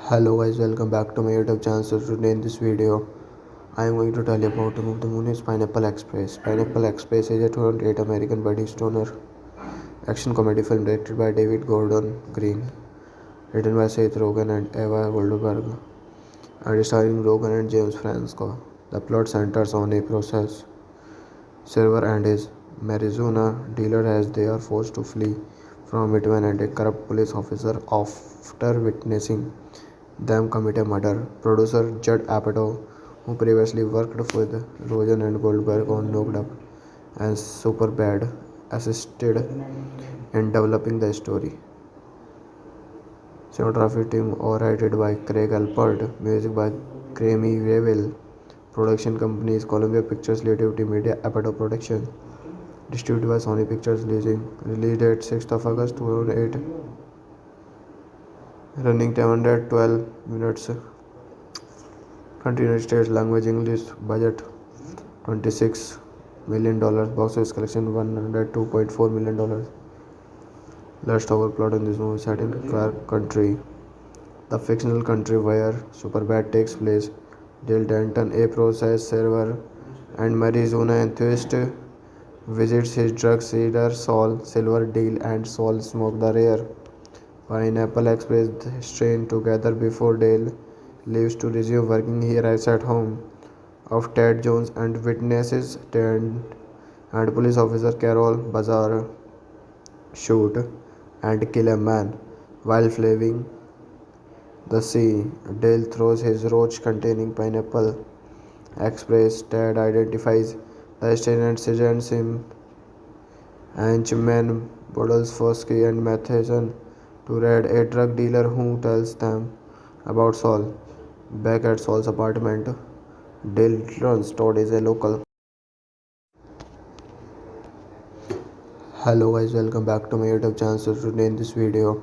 Hello guys, welcome back to my YouTube channel. So today in this video, I am going to tell you about the movie. The movie is Pineapple Express. Pineapple Express is a 2008 American buddy stoner action comedy film directed by David Gordon Green, written by Seth Rogen and Eva Goldberg, and starring Rogen and James Franco. The plot centers on a process server and his marijuana dealer as they are forced to flee from it when a corrupt police officer after witnessing them commit a murder. Producer Judd Apatow, who previously worked with Rogen and Goldberg on Knocked Up and Superbad, assisted in developing the story. Cinematography team overheaded by Craig Alpert, music by Grammy Revel, production companies Columbia Pictures, Creativity Media, Apatow Production, distributed by Sony Pictures release date 6th of August 2008, running 112 minutes. Country United States, language English, budget $26 million, box office collection $102.4 million. Let's talk about plot in this movie. Set in Clark Country, the fictional country where Superbad takes place. Dale Denton, a process server and marijuana enthusiast, visits his drug dealer Saul Silver Deal and Saul smoke the rare Pineapple Express strain together before Dale leaves to resume working. He arrives at home of Ted Jones and witnesses Ted and police officer Carol Bazar shoot and kill a man while fleeing the sea. Dale throws his roach containing pineapple express. Ted identifies the stain and sends him henchmen Podolsky and Matheson to raid a drug dealer who tells them about Saul. Back at Saul's apartment, Dale learns Todd is a local. Hello guys, welcome back to my YouTube channel. So today in this video,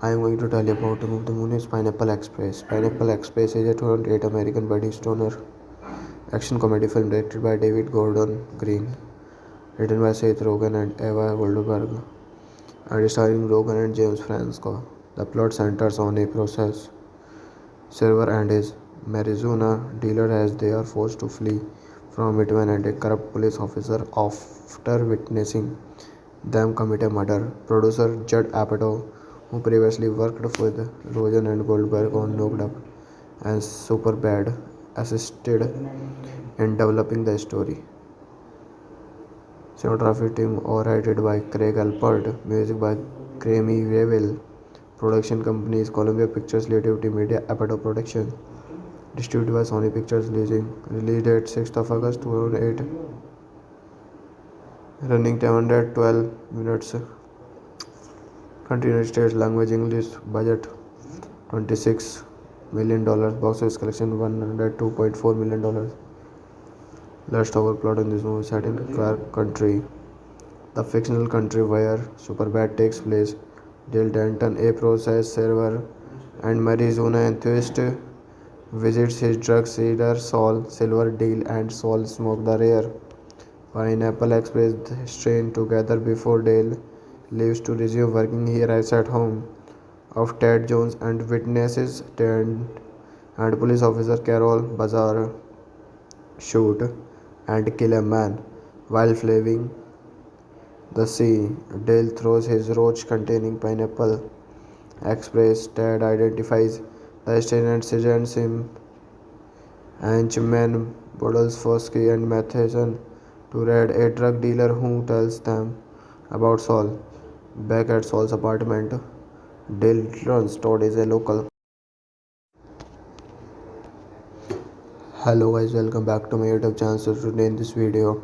I am going to tell you about the movie. The movie is Pineapple Express. Pineapple Express is a 2008 American buddy stoner action comedy film directed by David Gordon Green, written by Seth Rogen and Eva Goldberg, and starring Rogen and James Franco. The plot centers on a process server and his marijuana dealer as they are forced to flee from it when a corrupt police officer after witnessing them commit a murder. Producer Judd Apatow, who previously worked with Rogen and Goldberg on Knocked Up and Superbad assisted in developing the story. Cinematography team overheaded by Craig Alpert, music by Grammy Revel, production companies Columbia Pictures, Creativity Media, Apatow Production, distributed by Sony Pictures Leasing, release date 6th of August 2008, running time 112 minutes, country United States, language English, budget $26 million, box office collection $102.4 million. Let's talk about plot in this movie set in Clark Country, the fictional country where Superbad takes place. Dale Denton, a process server and marijuana enthusiast, visits his drug dealer Saul Silverdale, and Saul smokes the rare Pineapple Express strain together before Dale leaves to resume working. He arrives at home of Ted Jones and witnesses Ted and police officer Carol Bazar shoot and kill a man while fleeing the sea. Dale throws his roach containing pineapple express. Ted identifies the stain and sends him henchmen bottles Fosky and Matheson to raid a drug dealer who tells them about Saul. Back at Saul's apartment, Dale learns Todd is a local. Hello guys, welcome back to my YouTube channel. So today in this video,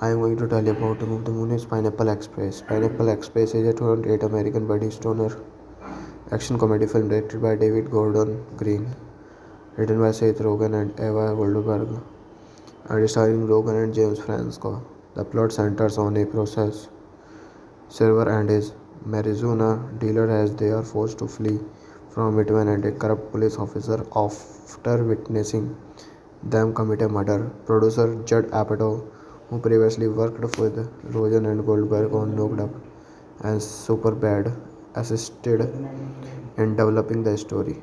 I am going to tell you about the movie. The movie is Pineapple Express. Pineapple Express is a 2008 American buddy stoner action comedy film directed by David Gordon Green, written by Seth Rogen and Eva Goldberg, and starring Rogen and James Franco. The plot centers on a process server and his marijuana dealer as they are forced to flee from it when a corrupt police officer, after witnessing them commit a murder. Producer Judd Apatow, who previously worked with Rogen and Goldberg on Knocked Up and Superbad, assisted in developing the story.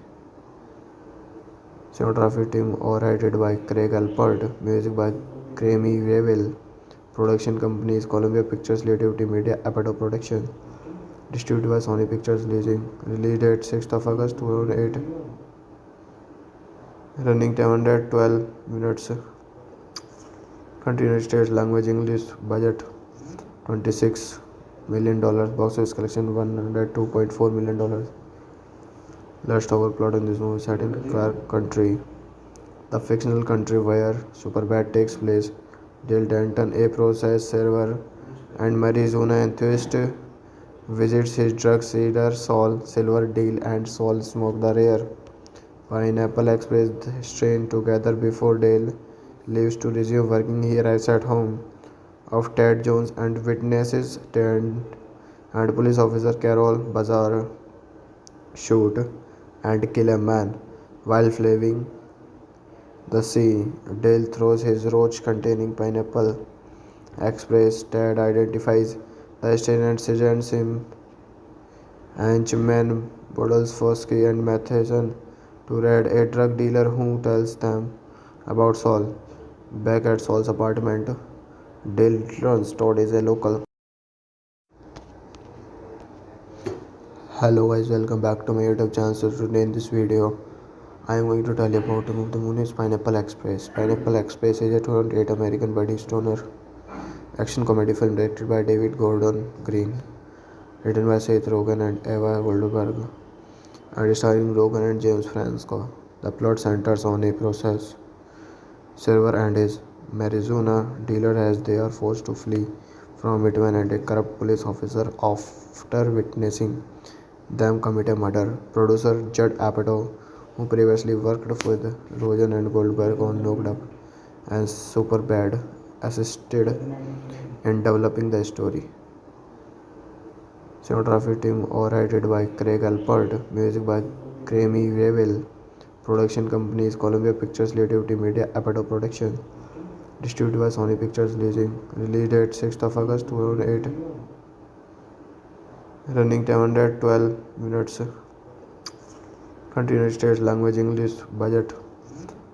Cinematography team overheaded by Craig Alpert, music by Grammy Revel, production companies Columbia Pictures, Creativity Media, Apatow Production, distributed by Sony Pictures Leasing, release date 6th of August 2008, running time 112 minutes, country United States, language English, budget $26 million, box office collection $102.4 million. Let's talk about plot in this movie set in Clark Country, the fictional country where Superbad takes place. Dale Denton, a process server and marijuana enthusiast, visits his drug dealer Saul Silverdale, and Saul smoke the rare Pineapple Express strain together before Dale leaves to resume working. He arrives at home of Ted Jones and witnesses Ted and police officer Carol Bazar shoot and kill a man while fleeing the sea. Dale throws his roach containing pineapple express. Ted identifies the stain and sends him henchmen bottles Fosky and Matheson to raid a drug dealer who tells them about Saul. Back at Saul's apartment, Dale learns Todd is a local. Hello guys, welcome back to my YouTube channel. So today in this video, I am going to tell you about the movie. The movie is Pineapple Express. Pineapple Express is a 2008 American buddy stoner action comedy film directed by David Gordon Green, written by Seth Rogen and Eva Goldberg, and starring Rogen and James Franco. The plot centers on a process server and his marijuana dealer as they are forced to flee from it when a corrupt police officer, after witnessing them commit a murder. Producer Judd Apatow, who previously worked with Rogen and Goldberg on Knocked Up and Superbad, assisted in developing the story. Cinematography team overheaded by Craig Alpert, music by Grammy Revel, production companies Columbia Pictures, Creativity Media, Apatow Production, distributed by Sony Pictures Leasing, release date 6th of August 2008, running time 112 minutes, country United States, language English, budget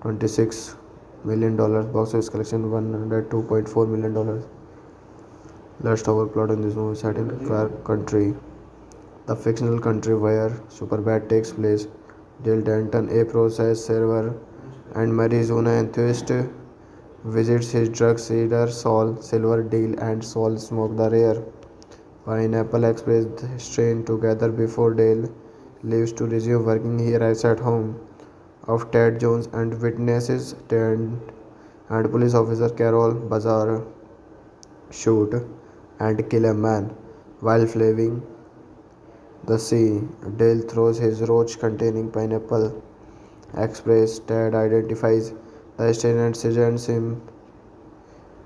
$26 million, box office collection $102.4 million. Let's talk about plot in this movie set in Clark Country, the fictional country where Superbad takes place. Dale Denton, a process server and marijuana enthusiast, visits his drug dealer Saul Silver Deal and Saul smoke the rare Pineapple Express strain together before Dale leaves to resume working. He arrives at home of Ted Jones and witnesses Ted and police officer Carol Bazar shoot and kill a man while fleeing the sea. Dale throws his roach containing pineapple express. Ted identifies the stain and sends him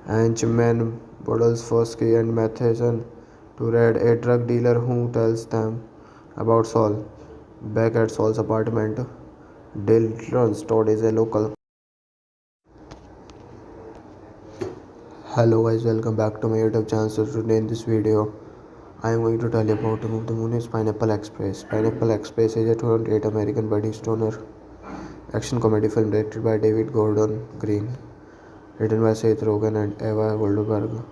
henchmen bottles Fosky and Matheson to raid a drug dealer who tells them about Saul. Back at Saul's apartment, Dale learns Todd is a local. Hello guys, welcome back to my YouTube channel. So today in this video, I am going to tell you about the movie. The movie is Pineapple Express. Pineapple Express is a 2008 American buddy stoner action comedy film directed by David Gordon Green, written by Seth Rogen and Eva Goldberg,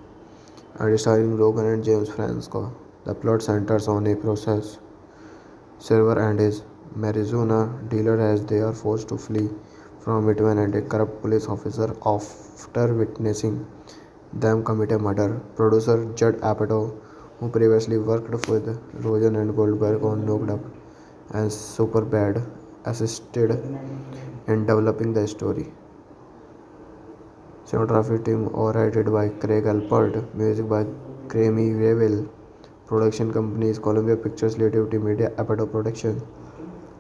and starring Rogen and James Franco. The plot centers on a process server and his marijuana dealer as they are forced to flee from it when a corrupt police officer, after witnessing them commit a murder. Producer Judd Apatow, who previously worked with Rogen and Goldberg on Knocked Up and Superbad, assisted in developing the story. Cinematography team overheaded by Craig Alpert, music by Grammy Revel, production companies Columbia Pictures, Creativity Media, Apatow Production,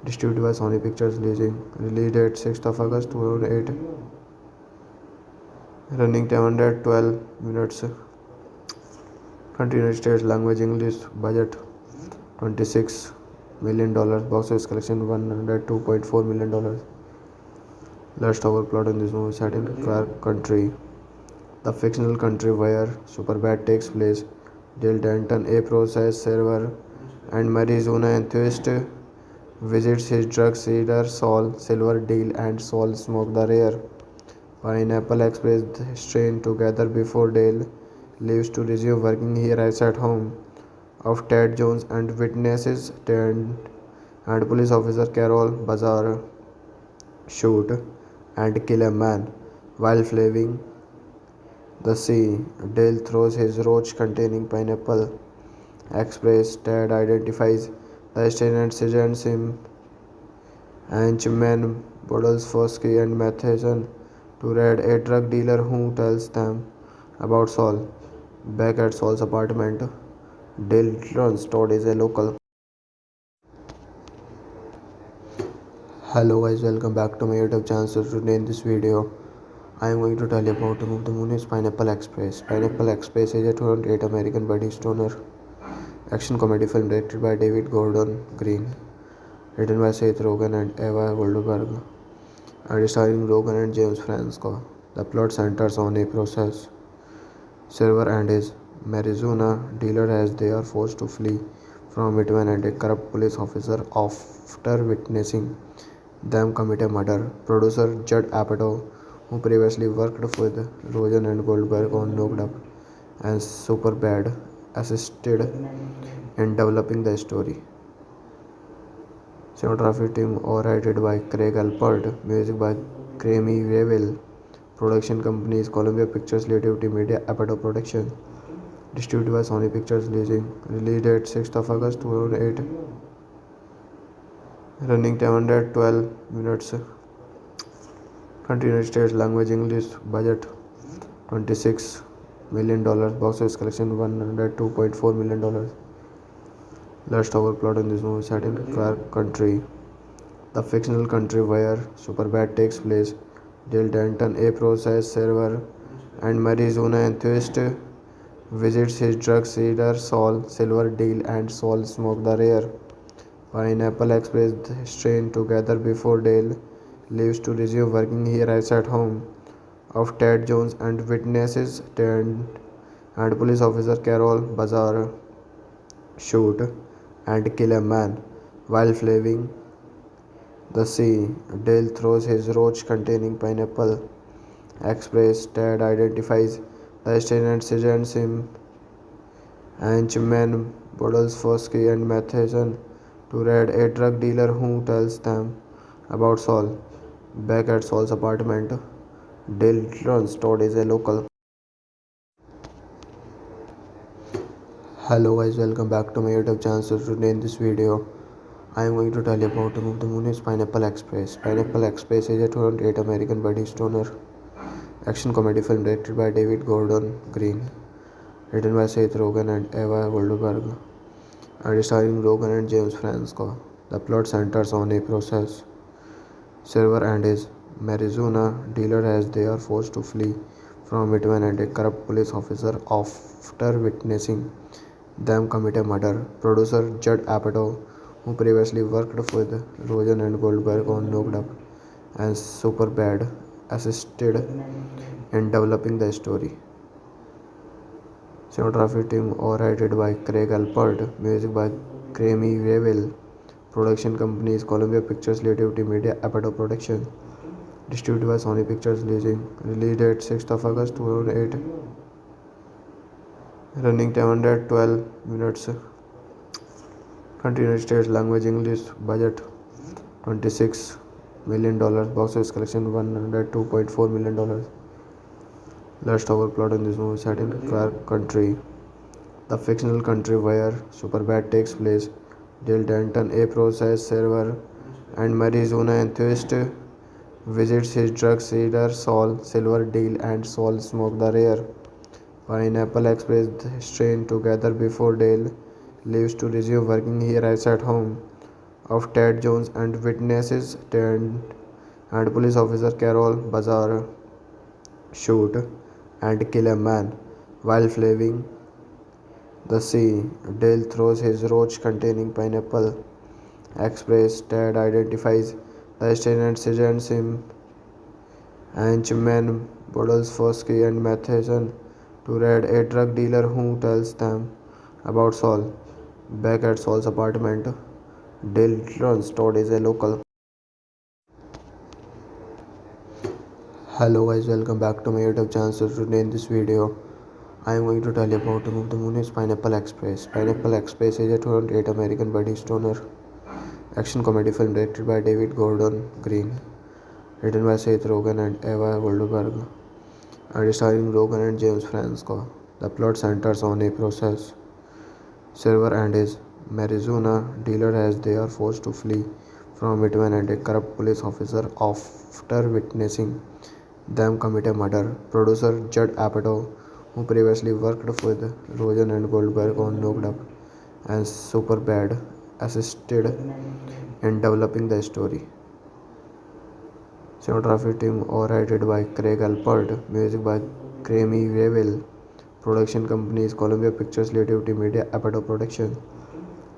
distributed by Sony Pictures Leasing, release date 6th of August 2008, running 112 minutes, country United States, language English, budget $26 million, box office collection $102.4 million. Let's talk about plot in this movie. Set in Clark Country, the fictional country where Superbad takes place. Dale Denton, a process server and marijuana enthusiast, visits his drug dealer Saul Silver Deal and Saul smoke the rare Pineapple Express strain together before Dale leaves to resume working. He arrives at home of Ted Jones and witnesses Ted and police officer Carol Bazar shoot and kill a man while fleeing the sea. Dale throws his roach containing pineapple express. Ted identifies the stain and sends him henchmen bottles Fosky and Matheson to raid a drug dealer who tells them about Saul. Back at Saul's apartment, Dale learns Todd is a local. Hello guys, welcome back to my YouTube channel. So today in this video, I am going to tell you about the movie. The movie is Pineapple Express. Pineapple Express is a 2008 American buddy stoner action comedy film directed by David Gordon Green, written by Seth Rogen and Eva Goldberg, and starring Rogen and James Franco. The plot centers on a process server and his marijuana dealer as they are forced to flee from it when a corrupt police officer, after witnessing them commit a murder. Producer Judd Apatow, who previously worked with Rogen and Goldberg on Knocked Up and Superbad, assisted in developing the story. Cinematography team overheaded by Craig Alpert, music by Grammy Revel, production companies Columbia Pictures, Creativity Media, Apatow Production, distributed by Sony Pictures Leasing, release date 6th of August 2008, running 112 minutes, country United States, language English, budget $26 million, box office collection $102.4 million. Let's talk about plot in this movie. Set in Clark Country, the fictional country where Superbad takes place. Dale Denton, a process server and marijuana enthusiast, visits his drug dealer Saul Silver Deal and Saul smoke the rare Pineapple Express strain together before Dale leaves to resume working. He arrives at home of Ted Jones and witnesses Ted and police officer Carol Bazar shoot and kill a man while fleeing the sea. Dale throws his roach containing pineapple express. Ted identifies the stain and sends him henchmen bottles Fosky and Matheson to raid a drug dealer who tells them About Saul. Back at Saul's apartment, Dale Todd is a local. Hello guys, welcome back to my YouTube channel. So today in this video, I am going to tell you about the movie. The movie is Pineapple Express. Pineapple Express is a 2008 American buddy stoner action comedy film directed by David Gordon Green, written by Seth Rogen and Eva Goldberg, and starring Rogen and James Franco. The plot centers on a process server and his marijuana dealer as they are forced to flee from Midway and a corrupt police officer after witnessing them commit a murder. Producer Judd Apatow, who previously worked with Rogen and Goldberg on Knocked Up and Superbad, assisted in developing the story. Cinematography team overheaded by Craig Alpert, music by Grammy Revel, production companies Columbia Pictures, Creativity Media, Apatow Production, distributed by Sony Pictures Leasing, release date 6th of August 2008, running time 112 minutes, country United States, language English, budget $26 million, box office collection $102.4 million. Let's talk about plot in this movie. Set in Clark Country, the fictional country where Superbad takes place. Dale Denton, a process server and marijuana enthusiast, visits his drug dealer Saul Silverdale, and Saul smoke the rare Pineapple Express strain together before Dale leaves to resume working. He arrives at home of Ted Jones and witnesses Ted and police officer Carol Bazar shoot and kill a man while fleeing the sea. Dale throws his roach containing pineapple express. Ted identifies the stain and sends him henchmen Bottles Fosky and Matheson to raid a drug dealer who tells them about Saul. Back at Saul's apartment, Dale Todd is a local. Hello guys, welcome back to my YouTube channel. So today in this video, I am going to tell you about the movie. The movie is Pineapple Express. Pineapple Express is a 2008 American buddy stoner action comedy film directed by David Gordon Green, written by Seth Rogen and Eva Goldberg, and starring Rogen and James Franco. The plot centers on a process server and his marijuana dealer as they are forced to flee from Midway and a corrupt police officer after witnessing them commit a murder. Producer Judd Apatow, who previously worked with Rogen and Goldberg on Knocked Up and Superbad, assisted in developing the story. Cinematography team overheaded by Craig Alpert, music by Grammy Revel, production companies Columbia Pictures, Creativity Media, Apatow Production,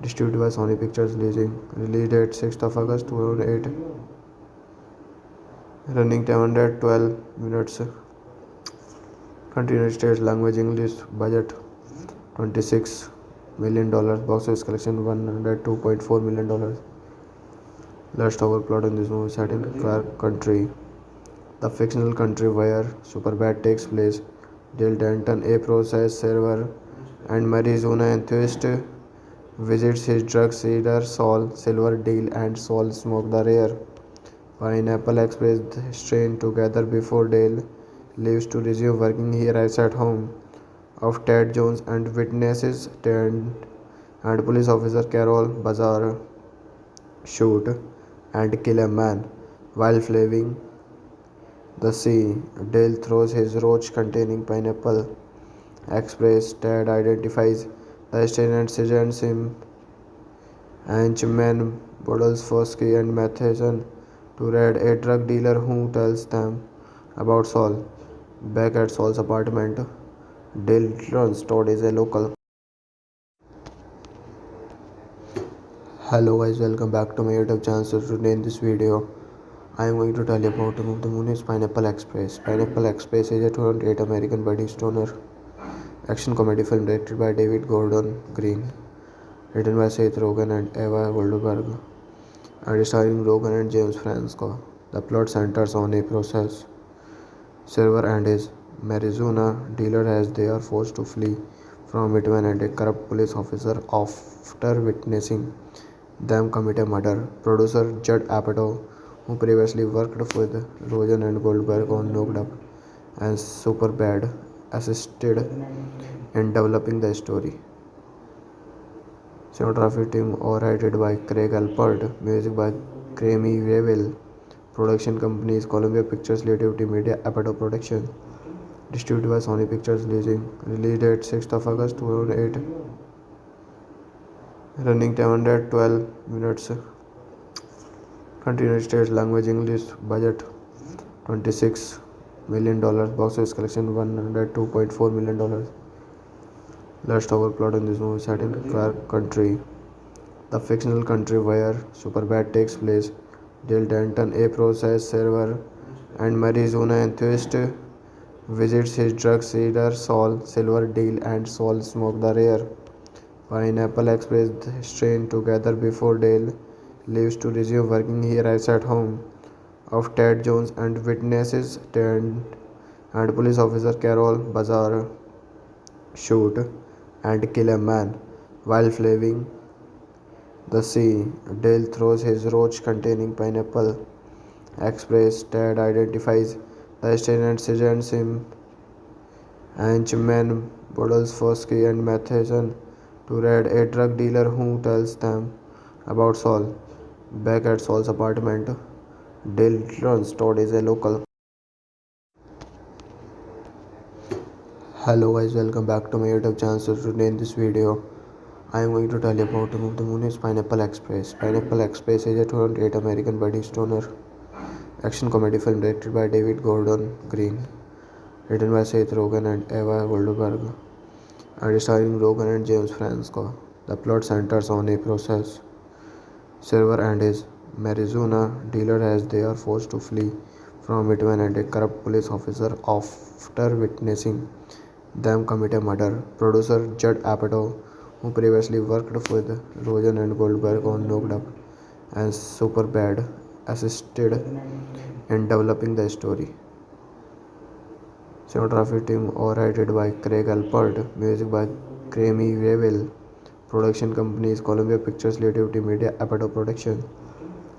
distributed by Sony Pictures Leasing, release date 6th of August 2008, running time 112 minutes, country United States, language English, budget $26 million, box office collection $102.4 million. Let's talk about plot in this movie. Set in Clark Country, the fictional country where Superbad takes place. Dale Denton, a process server and marijuana enthusiast, visits his drug dealer Saul Silverdale, and Saul smoke the rare Pineapple Express strain together before Dale leaves to resume working. He arrives at home of Ted Jones and witnesses Ted and police officer Carol Bazar shoot and kill a man while fleeing the sea. Dale throws his roach containing pineapple express. Ted identifies the stain and sends him henchmen Bottles Fosky and Matheson to raid a drug dealer who tells them about Saul. Back at Saul's apartment, Dale Todd is a local. Hello guys, welcome back to my YouTube channel. So today in this video, I am going to tell you about the movie. The movie is Pineapple Express. Pineapple Express is a 2008 American buddy stoner action comedy film directed by David Gordon Green, written by Seth Rogen and Eva Goldberg, and starring Rogen and James Franco. The plot centers on a process server and his marijuana dealer as they are forced to flee from Midway and a corrupt police officer after witnessing them commit a murder. Producer Judd Apatow, who previously worked with Rogen and Goldberg on Knocked Up and Superbad, assisted in developing the story. Cinematography team overheaded by Craig Alpert, music by Grammy Revel, production companies Columbia Pictures, Creativity Media, Apatow Production, distributed by Sony Pictures release date 6th of August 2008, running time 112 minutes, country United States, language English, budget $26 million, box office collection $102.4 million. Let's talk about plot in this movie set in Clark Country, the fictional country where Superbad takes place. Dale Denton, a process server and marijuana enthusiast, visits his drug dealer Saul Silverdale, and Saul smokes the rare Pineapple Express strain together before Dale leaves to resume working. He arrives at home of Ted Jones and witnesses Ted and police officer Carol Bazar shoot and kill a man while fleeing the sea. Dale throws his roach containing pineapple express. Ted identifies the stain and sends him henchmen bottles Fosky and Matheson to raid a drug dealer who tells them about Saul. Back at Saul's apartment, Dale learns Todd is a local. Hello guys, welcome back to my YouTube channel. So today in this video, I am going to tell you about the movie. The movie is Pineapple Express. Pineapple Express is a 2008 American buddy stoner action comedy film directed by David Gordon Green, written by Seth Rogen and Eva Goldberg, and starring Rogen and James Franco. The plot centers on a process server and his marijuana dealer as they are forced to flee from it when a corrupt police officer, after witnessing them commit a murder. Producer Judd Apatow, who previously worked with Rogen and Goldberg on Knocked Up and Superbad, assisted in developing the story. Cinematography team overheaded by Craig Alpert, music by Grammy Revel, production companies Columbia Pictures, Creativity Media, Apatow Production,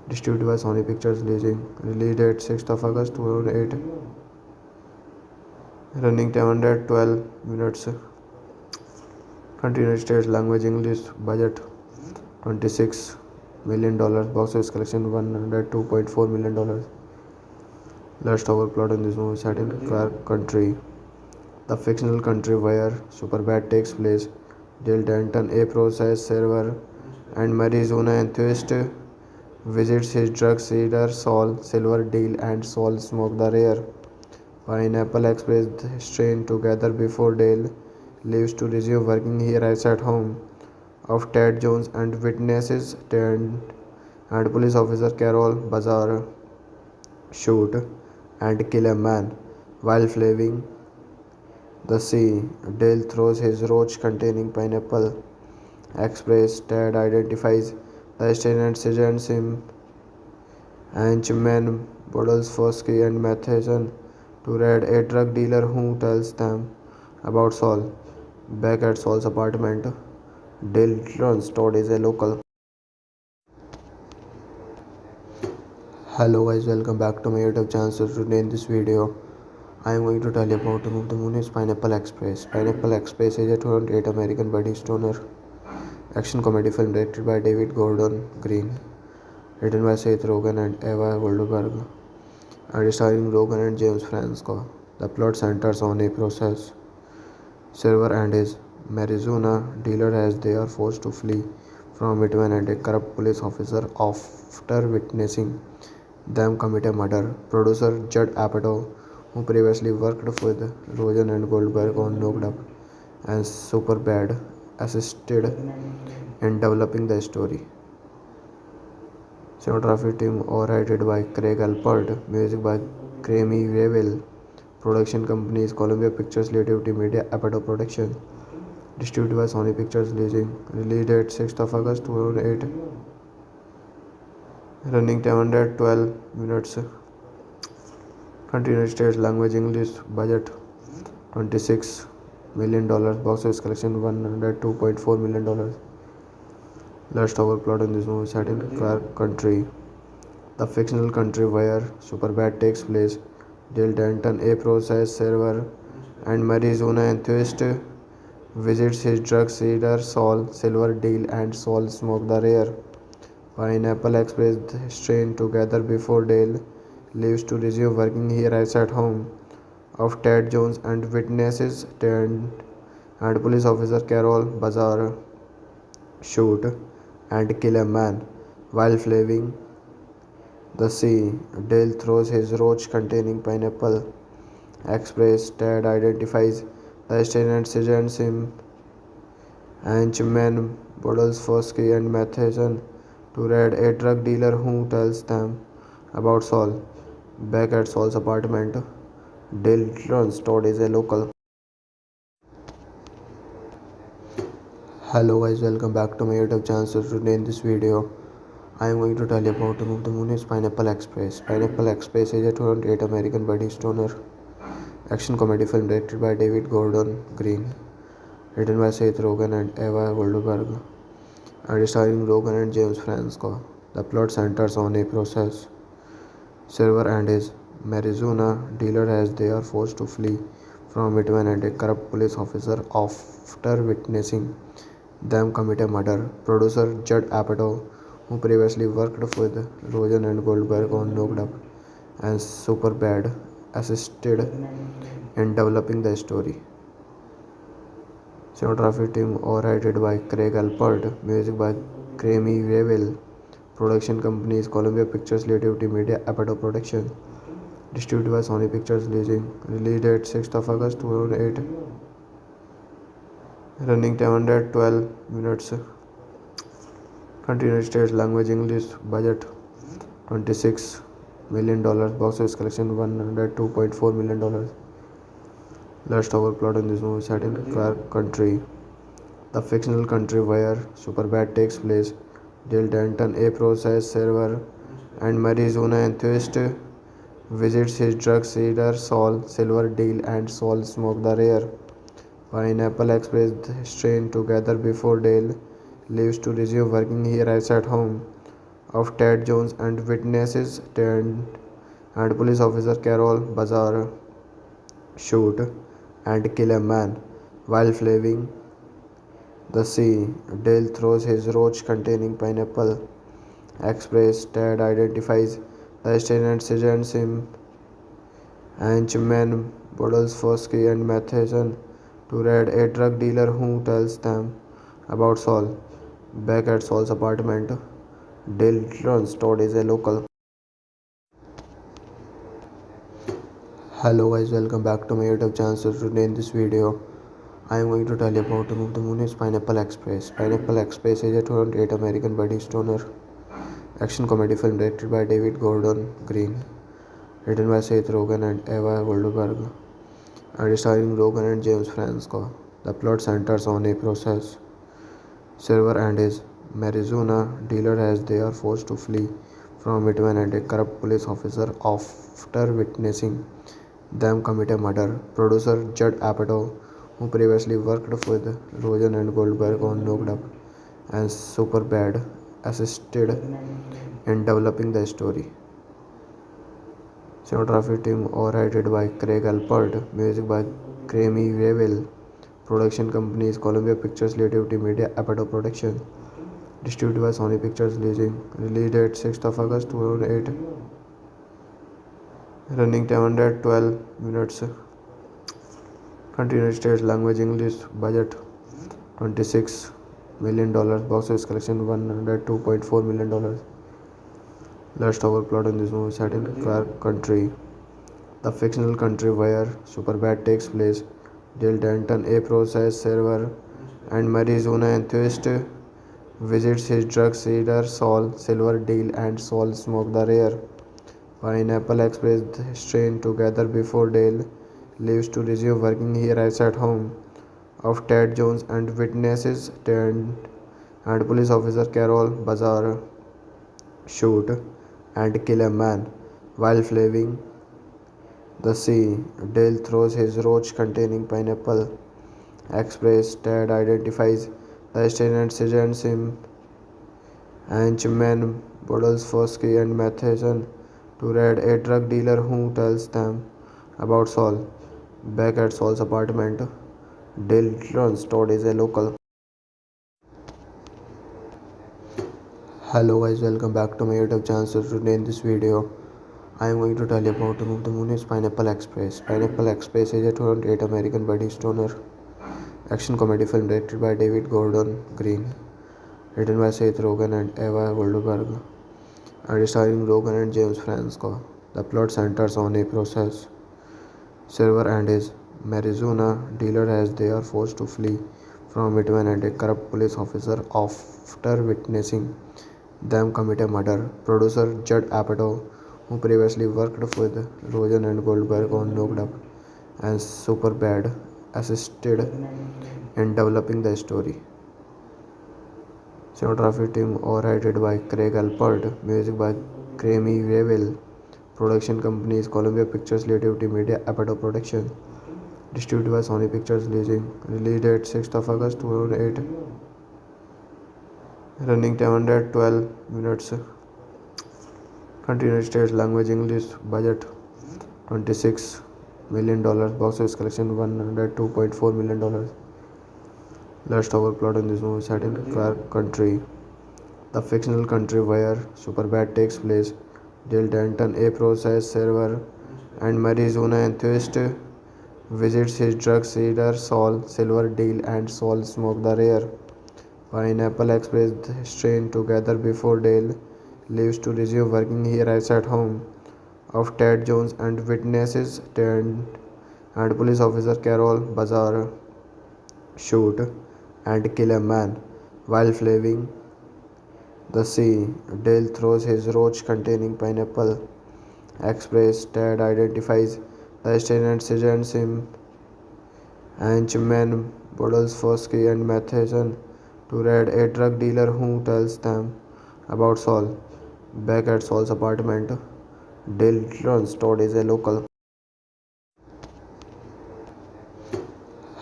distributed by Sony Pictures release date 6th of August 2008, running time 112 minutes, country United States, language English, budget $26 million, box office collection $102.4 million. Let's talk about plot in this movie set in Clark Country, the fictional country where Superbad takes place. Dale Denton, a process server and marijuana enthusiast, visits his drug dealer Saul Silverdale, and Saul smoke the rare Pineapple Express strain together before Dale leaves to resume working. He arrives at home of Ted Jones and witnesses Ted and police officer Carol Bazar shoot and kill a man while fleeing the sea. Dale throws his roach containing pineapple express. Ted identifies the stain and sends him henchmen bottles Fosky and Matheson to raid a drug dealer who tells them about Saul. Back at Saul's apartment, Dale learns Todd is a local. Hello guys, welcome back to my YouTube channel. So today in this video, I am going to tell you about the movie. The movie is Pineapple Express. Pineapple Express is a 2008 American buddy stoner action comedy film directed by David Gordon Green, written by Seth Rogen and Eva Goldberg, and starring Rogen and James Franco. The plot centers on a process server and his marijuana dealer as they are forced to flee from it when a corrupt police officer, after witnessing them commit a murder. Producer Judd Apatow, who previously worked with Rogen and Goldberg on Knocked Up and Superbad, assisted in developing the story. Cinematography team overheaded by Craig Alpert, music by Grammy Revel, production companies Columbia Pictures, Creativity Media, Apatow Production, distributed by Sony Pictures release date 6th of August 2008, running time 112 minutes, country United States, language English, budget $26 million, box office collection $102.4 million. Let's talk about plot in this movie set in Clark Country, the fictional country where Superbad takes place. Jill Denton, a process server and Arizona enthusiast, visits his drug dealer Saul Silver deal and Saul smoke the rare Pineapple Express strain together before Dale leaves to resume working. He arrives at home of Ted Jones and witnesses Ted and police officer Carol Bazar shoot and kill a man while fleeing the sea. Dale throws his roach containing pineapple express. Ted identifies the stain and sends him Henchman Podolsky and Matheson to raid a drug dealer who tells them about Saul. Back at Saul's apartment, Dale learns Todd is a local. Hello guys, welcome back to my YouTube channel. So today in this video, I am going to tell you about the movie. The movie is Pineapple Express. Pineapple Express is a 2008 American buddy stoner action comedy film directed by David Gordon Green, written by Seth Rogen and Eva Goldberg, and starring Rogen and James Franco. The plot centers on a process server and his marijuana dealer as they are forced to flee from it when a corrupt police officer, after witnessing them commit a murder. Producer Judd Apatow, who previously worked with Rogen and Goldberg on Knocked Up and Superbad, assisted in developing the story. Cinematography team overheaded by Craig Alpert, music by Grammy Revel, production companies Columbia Pictures, Creativity Media, Apatow Production, distributed by Sony Pictures Leasing, release date 6th of August 2008, running time 112 minutes, country United States, language English, budget $26 million, box office collection $102.4 million. Let's talk about plot in this movie. Set in Clark Country, the fictional country where Superbad takes place. Jill Denton, a process server and marijuana enthusiast, visits his drug dealer Saul Silver deal and Saul smoke the rare Pineapple Express strain together before Dale leaves to resume working. He arrives at home of Ted Jones and witnesses Ted and police officer Carol Bazar shoot and kill a man while fleeing the sea. Dale throws his roach containing pineapple express. Ted identifies the stain and sends him Henchman Podolsky and Matheson to raid a drug dealer who tells them about Saul. Back at Saul's apartment, Dale learns Todd is a local. Hello guys, welcome back to my YouTube channel. So today in this video, I am going to tell you about the movie. The movie is Pineapple Express. Pineapple Express is a 2008 American buddy stoner action comedy film directed by David Gordon Green, written by Seth Rogen and Eva Goldberg, and starring Rogen and James Franco. The plot centers on a process server and his marijuana dealer as they are forced to flee from it when a corrupt police officer, after witnessing them commit a murder. Producer Judd Apatow, who previously worked with Rogen and Goldberg on Knocked Up and Superbad, assisted in developing the story. Cinematography team overheaded by Craig Alpert, music by Grammy Revel, production companies Columbia Pictures, Creativity Media, Apatow Production, distributed by Sony Pictures Leasing, release date 6th of August 2008, running time 112 minutes, country United States, language English, budget $26 million, box office collection $102.4 million. Let's talk about plot in this movie. Set in Clark Country, the fictional country where Superbad takes place. Jill Denton, a process server and marijuana enthusiast, visits his drug dealer Saul Silver deal and Saul smoke the rare Pineapple Express strain together before Dale leaves to resume working. He arrives at home of Ted Jones and witnesses Ted and police officer Carol Bazar shoot and kill a man while fleeing the sea. Dale throws his roach containing pineapple express. Ted identifies the stain and sends him Henchmen Podolsky and Matheson to raid a drug dealer who tells them about Saul. Back at Saul's apartment, Dillon's Todd is a local. Hello guys, welcome back to my YouTube channel. So today in this video, I am going to tell you about the movie. The movie is Pineapple Express. Pineapple Express is a 2008 American buddy stoner action comedy film directed by David Gordon Green, written by Seth Rogen and Eva Goldberg, and starring Rogen and James Franco. The plot centers on a process server and his marijuana dealer as they are forced to flee from Midway and a corrupt police officer after witnessing them commit a murder. Producer Judd Apatow, who previously worked with Rogen and Goldberg on Knocked Up and Superbad, assisted in developing the story. Cinematography team overheaded by Craig Alpert, music by Grammy Revel, production companies Columbia Pictures, Creativity Media, Apatow Production, distributed by Sony Pictures Leasing, release date 6th of August 2008, running time 112 minutes, country United States, language English, budget $26 million, box office collection $102.4 million. Let's talk about plot in this movie. Set in Clark Country, the fictional country where Superbad takes place. Dale Denton, a process server and marijuana enthusiast, visits his drug dealer Saul Silver Deal and Saul smoke the rare Pineapple Express strain together before Dale leaves to resume working. He arrives at home of Ted Jones and witnesses Ted and police officer Carol Bazar shoot and kill a man while fleeing the sea. Dale throws his roach containing pineapple express. Ted identifies the stain and sends him henchmen Podolsky and Matheson to raid a drug dealer who tells them about Saul. Back at Saul's apartment, Dillon's Todd is a local.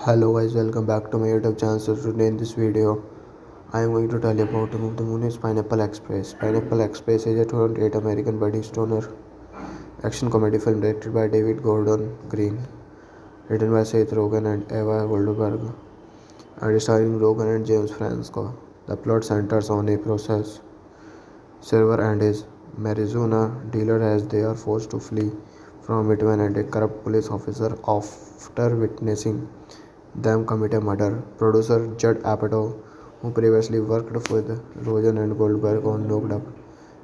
Hello guys, welcome back to my YouTube channel. So today in this video, I am going to tell you about the movie. The movie is Pineapple Express. Pineapple Express is a 2008 American buddy stoner action comedy film directed by David Gordon Green, written by Seth Rogen and Eva Goldberg, and starring Rogen and James Franco. The plot centers on a process server and his marijuana dealer as they are forced to flee from Midway and a corrupt police officer after witnessing them commit a murder. Producer Judd Apatow, who previously worked with Rogen and Goldberg on Knocked Up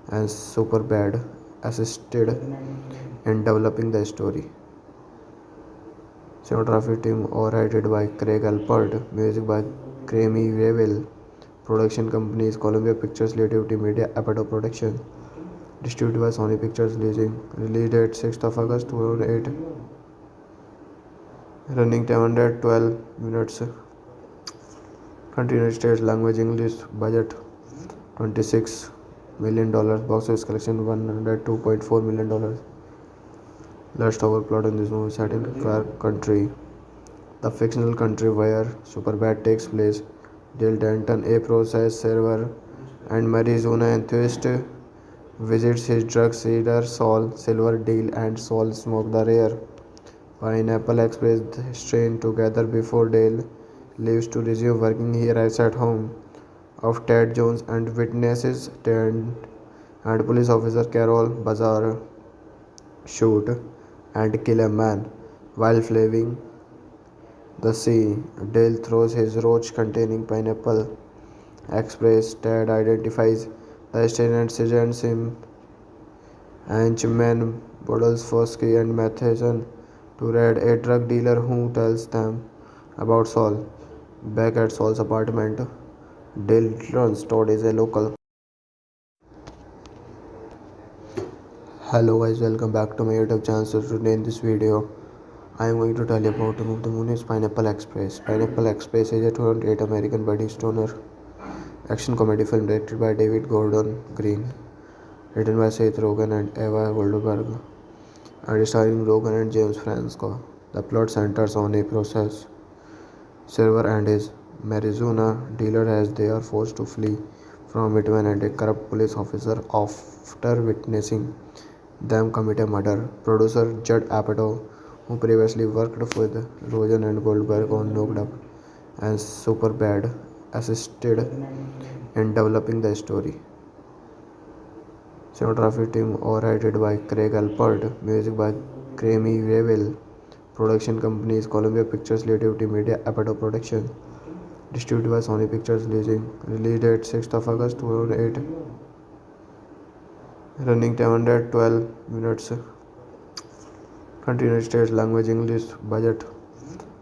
and Superbad, assisted in developing the story. Cinematography team overheaded by Craig Alpert, music by Grammy Revel, production companies Columbia Pictures, Creativity Media, Apatow Production, distributed by Sony Pictures Leasing, release date 6th of August 2008, running time 112 minutes, country United States, language English, budget $26 million, box office collection $102.4 million. Let's talk about plot in this movie. Set in Clark Country, the fictional country where Superbad takes place. Dale Denton, a process server and marijuana enthusiast, visits his drug dealer Saul Silver Deal and Saul smoke the rare Pineapple Express strain together before Dale leaves to resume working. He arrives at home of Ted Jones and witnesses Ted and police officer Carol Bazar shoot and kill a man while fleeing the sea. Dale throws his roach containing pineapple express. Ted identifies the stain and sends him henchmen Podolsky and Matheson to raid a drug dealer who tells them about Saul. Back at Saul's apartment, Dillon's Todd is a local. Hello guys, welcome back to my YouTube channel. So today in this video, I am going to tell you about the movie. The movie is Pineapple Express. Pineapple Express is a 2008 American buddy stoner action comedy film directed by David Gordon Green, written by Seth Rogen and Eva Goldberg, and starring Rogen and James Franco. The plot centers on a process server and his marijuana dealer as they are forced to flee from Midway and a corrupt police officer after witnessing them commit a murder. Producer Judd Apatow, who previously worked with Rogen and Goldberg on Knocked Up and Superbad, assisted in developing the story. Cinematography team overheaded by Craig Alpert, music by Grammy Revel, production companies Columbia Pictures, Creativity Media, Apatow Production, distributed by Sony Pictures release date 6th of August 2008, running time 112 minutes, country United States, language English, budget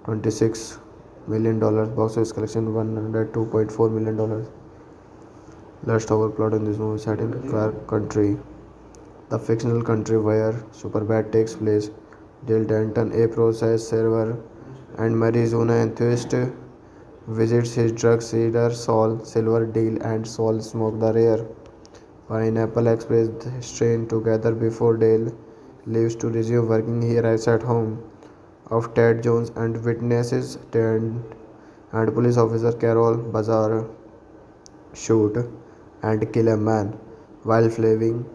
$26 million, box office collection $102.4 million. Let's talk about plot in this movie set in Clark Country, the fictional country where Superbad takes place. Jill Denton, a process server and marijuana enthusiast, visits his drug dealer Saul Silverdale, and Saul smoke the rare Pineapple Express strain together before Dale leaves to resume working. He arrives at home of Ted Jones and witnesses Ted and police officer Carol Bazaar shoot and kill a man while fleeing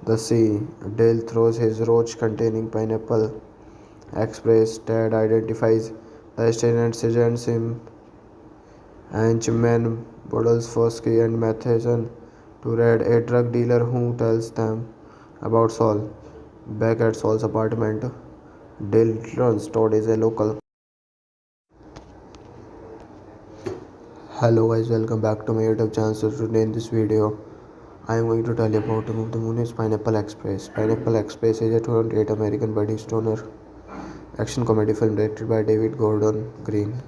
the sea. Dale throws his roach containing pineapple express. Ted identifies the stain and sends him Henchman Podolsky and Matheson to raid a drug dealer who tells them about Saul. Back at Saul's apartment, Dale learns Todd is a local. Hello guys, welcome back to my YouTube channel. So today in this video, I am going to tell you about the movie. The movie is Pineapple Express. Pineapple Express is a 2008 American buddy stoner action comedy film directed by David Gordon Green,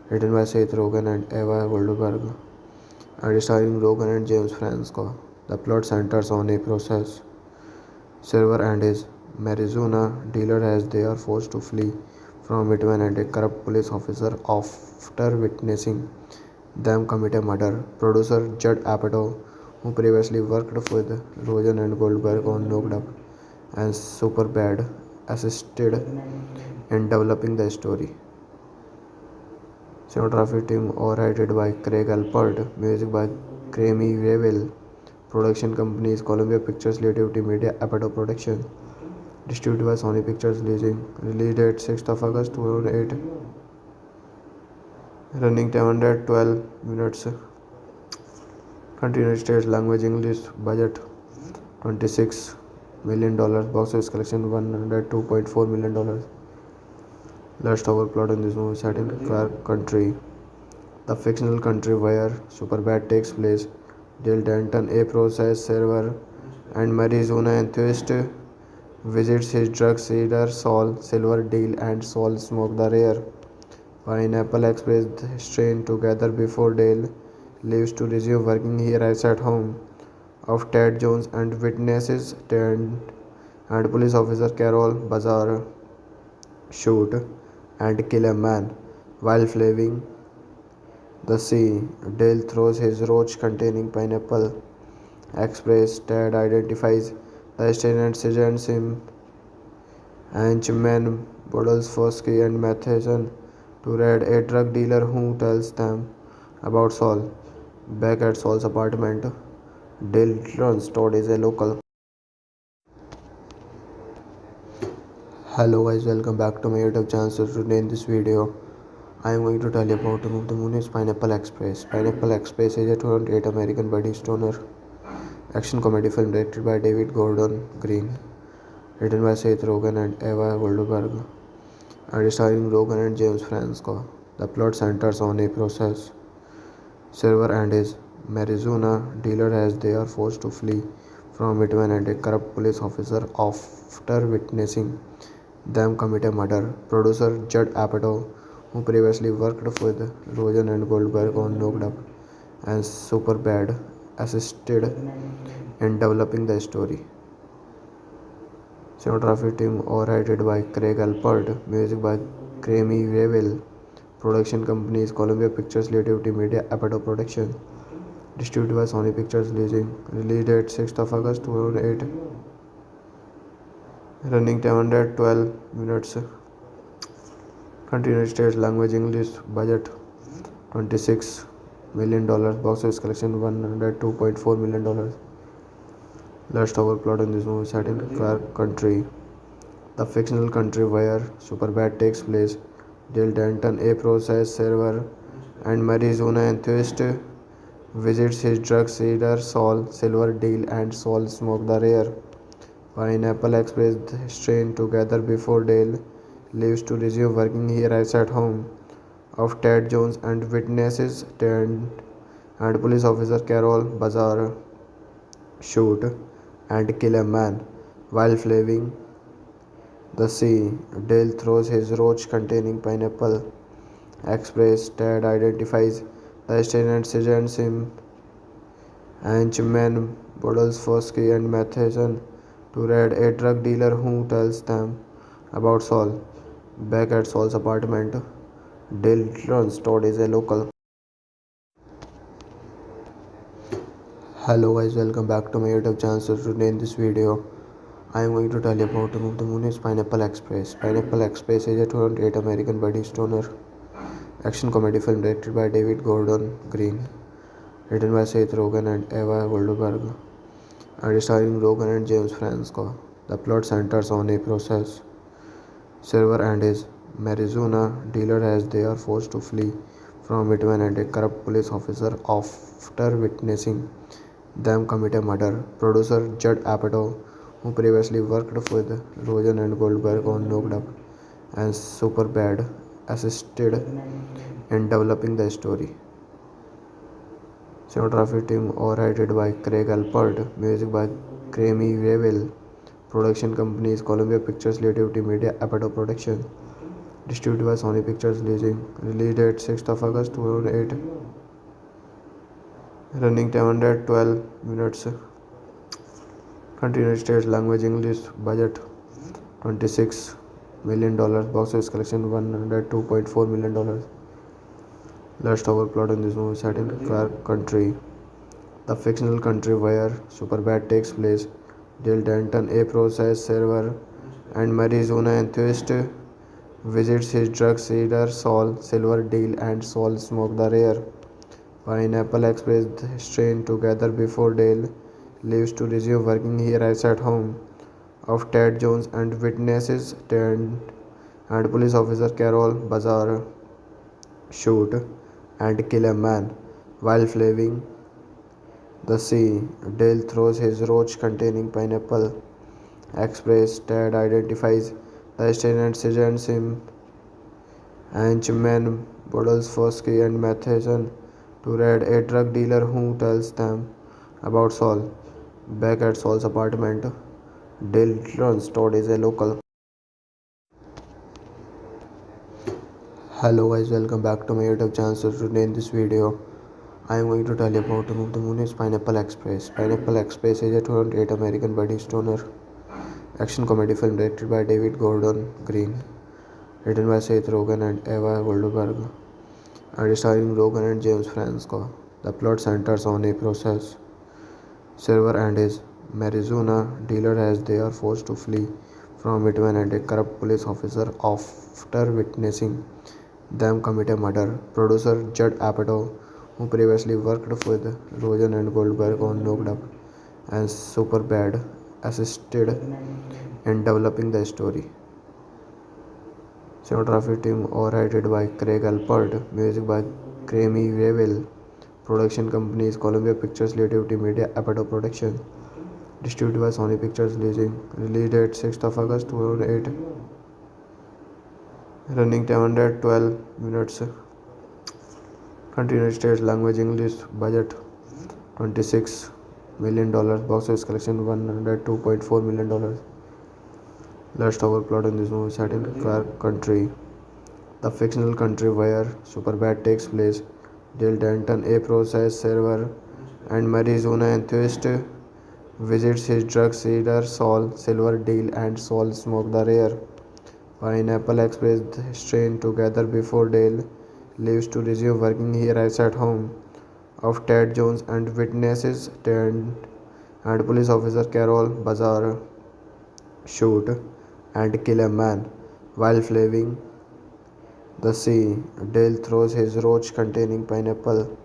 written by Seth Rogen and Eva Goldberg, and starring Rogen and James Franco. The plot centers on a process server and his marijuana dealer as they are forced to flee from Midway and a corrupt police officer after witnessing them commit a murder. Producer Judd Apatow, who previously worked with Rogen and Goldberg on Knocked Up and Superbad, assisted in developing the story. Cinematography team overheaded by Craig Alpert, music by Grammy Revel, production companies Columbia Pictures, Creativity Media, Apatow Production, distributed by Sony Pictures release date 6th of August 2008, running time 112 minutes, country United States, language English, budget $26 million, box office collection $102.4 million. Let's talk about plot in this movie set in Clark Country, the fictional country where Superbad takes place. Jill Denton, a process server and marijuana enthusiast, visits his drug dealer Saul Silverdale, and Saul smoke the rare Pineapple Express strain together before Dale leaves to resume working. He arrives at home of Ted Jones and witnesses Ted and police officer Carol Bazaar shoot and kill a man while fleeing the sea. Dale throws his roach containing pineapple express. Ted identifies the stain and sends him Henchman Podolsky and Matheson to raid a drug dealer who tells them about Saul. Back at Saul's apartment, Dale learns Todd is a local. Hello guys, welcome back to my YouTube channel. So today in this video, I am going to tell you about the movie. The movie is Pineapple Express. Pineapple Express is a 2008 American buddy stoner action comedy film directed by David Gordon Green, written by Seth Rogen and Eva Goldberg, and starring Rogen and James Franco. The plot centers on a process server and his marijuana dealer as they are forced to flee from Midway and a corrupt police officer after witnessing them commit a murder. Producer Judd Apatow, who previously worked with Rogen and Goldberg on Knocked Up and Superbad, assisted in developing the story. Cinematography team overheaded by Craig Alpert, music by Grammy Revel, production companies Columbia Pictures, Creativity Media, Apatow Production, distributed by Sony Pictures release date 6th of August 2008, running time 112 minutes, country United States, language English, budget $26 million dollars. Box office collection $102.4 million. Let's talk about plot in this movie set in Clark Country, the fictional country where Superbad takes place. Dale Denton, a process server and Arizona enthusiast, visits his drug dealer Saul Silver Deal and Saul smoke the rare Pineapple Express strain together before Dale leaves to resume working. He arrives at home of Ted Jones and witnesses Ted and police officer Carol Bazar shoot and kill a man while fleeing the sea. Dale throws his roach containing pineapple express. Ted identifies the stain and sends him henchmen Boodles Fosky and Matheson to raid a drug dealer who tells them about Saul. Back at Saul's apartment, Dale learns Todd is a local. Hello guys, welcome back to my YouTube channel. So today in this video, I am going to tell you about the movie. The movie is Pineapple Express. Pineapple Express is a 2008 American buddy stoner action comedy film directed by David Gordon Green, written by Seth Rogen and Eva Goldberg, and starring Rogen and James Franco. The plot centers on a process server and his marijuana dealer as they are forced to flee from it when a corrupt police officer, after witnessing them commit a murder. Producer Judd Apatow, who previously worked with Rogen and Goldberg on Knocked Up and Superbad, assisted in developing the story. Cinematography team overheaded by Craig Alpert, music by Grammy Revel, production companies Columbia Pictures, Creativity Media, Apatow Production, distributed by Sony Pictures Leasing, release date 6th of August 2008, running time 112 minutes, country United States, language English, budget $26 million, box office collection $102.4 million. Let's talk about plot in this movie set in Clark Country, the fictional country where Superbad takes place. Dale Denton, a process server and Arizona enthusiast, visits his drug dealer Saul Silver Deal and Saul smoke the rare Pineapple Express strain together before Dale leaves to resume working. He arrives at home of Ted Jones and witnesses Ted and police officer Carol Bazar shoot and kill a man while fleeing the sea. Dale throws his roach containing pineapple express. Ted identifies the stain and sends him henchmen Boodles Fosky and Matheson to raid a drug dealer who tells them about Saul. Back at Saul's apartment, Dale learns Todd is a local. Hello guys, welcome back to my YouTube channel. So today in this video, I am going to tell you about the movie. The movie is Pineapple Express. Pineapple Express is a 2008 American buddy stoner action comedy film directed by David Gordon Green, written by Seth Rogen and Eva Goldberg, and starring Rogen and James Franco. The plot centers on a process server and his marijuana dealer as they are forced to flee from it when a corrupt police officer, after witnessing them commit a murder. Producer Judd Apatow, who previously worked with Rogen and Goldberg on Knocked Up and Superbad, assisted in developing the story. Cinematography team overheaded by Craig Alpert, music by Grammy Revel, production companies Columbia Pictures, Creativity Media, Apatow Production, distributed by Sony Pictures Leasing, release date 6th of August 2008, running time 112 minutes, country United States, language English, budget $26 million, box office collection $102.4 million. Let's talk about plot in this movie set in Clark Country, the fictional country where Superbad takes place. Dale Denton, a process server and Arizona enthusiast, visits his drug dealer Saul Silver Deal and Saul smoke the rare Pineapple Express strain together before Dale leaves to resume working. He arrives at home of Ted Jones and witnesses Ted and police officer Carol Bazar shoot and kill a man while fleeing the sea. Dale throws his roach containing pineapple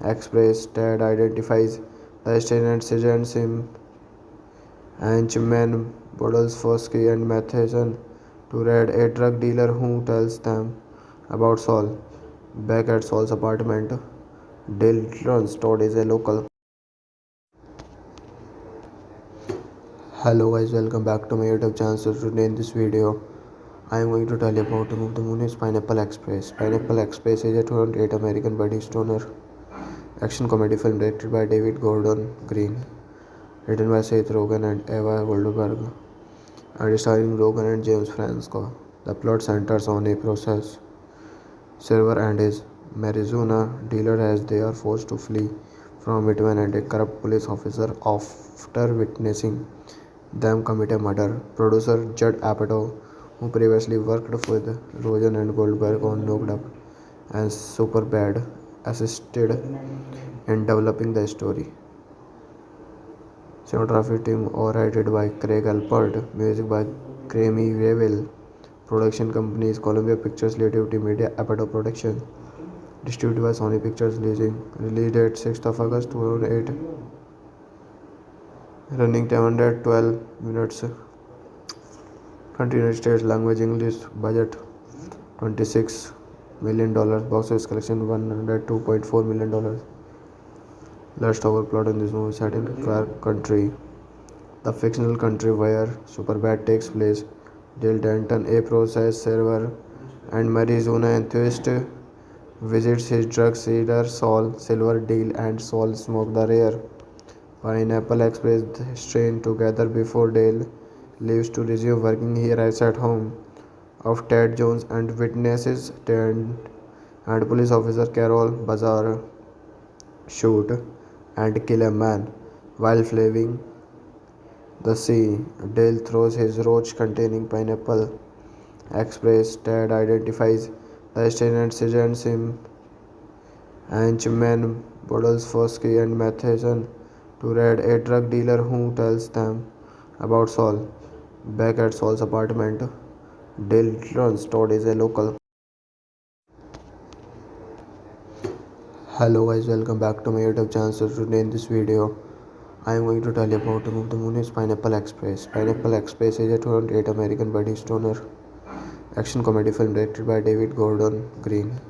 Express that identifies the student sends him henchmen Podolsky and Matheson to raid a drug dealer who tells them about Saul. Back at Saul's apartment, Dale learns Todd is a local. Hello guys, welcome back to my YouTube channel. So today in this video, I am going to tell you about the movie. The movie is Pineapple Express. Pineapple Express is a 2008 American buddy stoner action comedy film directed by David Gordon Green, written by Seth Rogen and Eva Goldberg, and starring Rogen and James Franco. The plot centers on a process server and his marijuana dealer as they are forced to flee from it when a corrupt police officer after witnessing them commit a murder. Producer Judd Apatow, who previously worked with Rogen and Goldberg on Knocked Up and Superbad, assisted in developing the story. Cinematography team overheaded by Craig Alpert, music by Grammy Revel, production companies Columbia Pictures, Creativity Media, Apatow Production, distributed by Sony Pictures release date 6th of August 2008, running 112 minutes, country United States, language English, budget $26 million, box office collection $102.4 million. Let's talk about plot in this movie set in Clark Country, the fictional country where Superbad takes place. Jill Denton, a process server and marijuana enthusiast, visits his drug dealer Saul Silverdale, and Saul smoke the rare Pineapple Express strain together before Dale leaves to resume working. He arrives at home of Ted Jones and witnesses Ted and police officer Carol Bazaar shoot and kill a man while fleeing the sea. Dale throws his roach containing pineapple express. Ted identifies the student sends him henchmen Podolsky and Matheson to raid a drug dealer who tells them about Saul. Back at Saul's apartment, Dale learns Todd is a local. Hello guys, welcome back to my YouTube channel. So today in this video, I am going to tell you about the movie. The movie is Pineapple Express. Pineapple Express is a 2008 American buddy stoner action comedy film directed by David Gordon Green,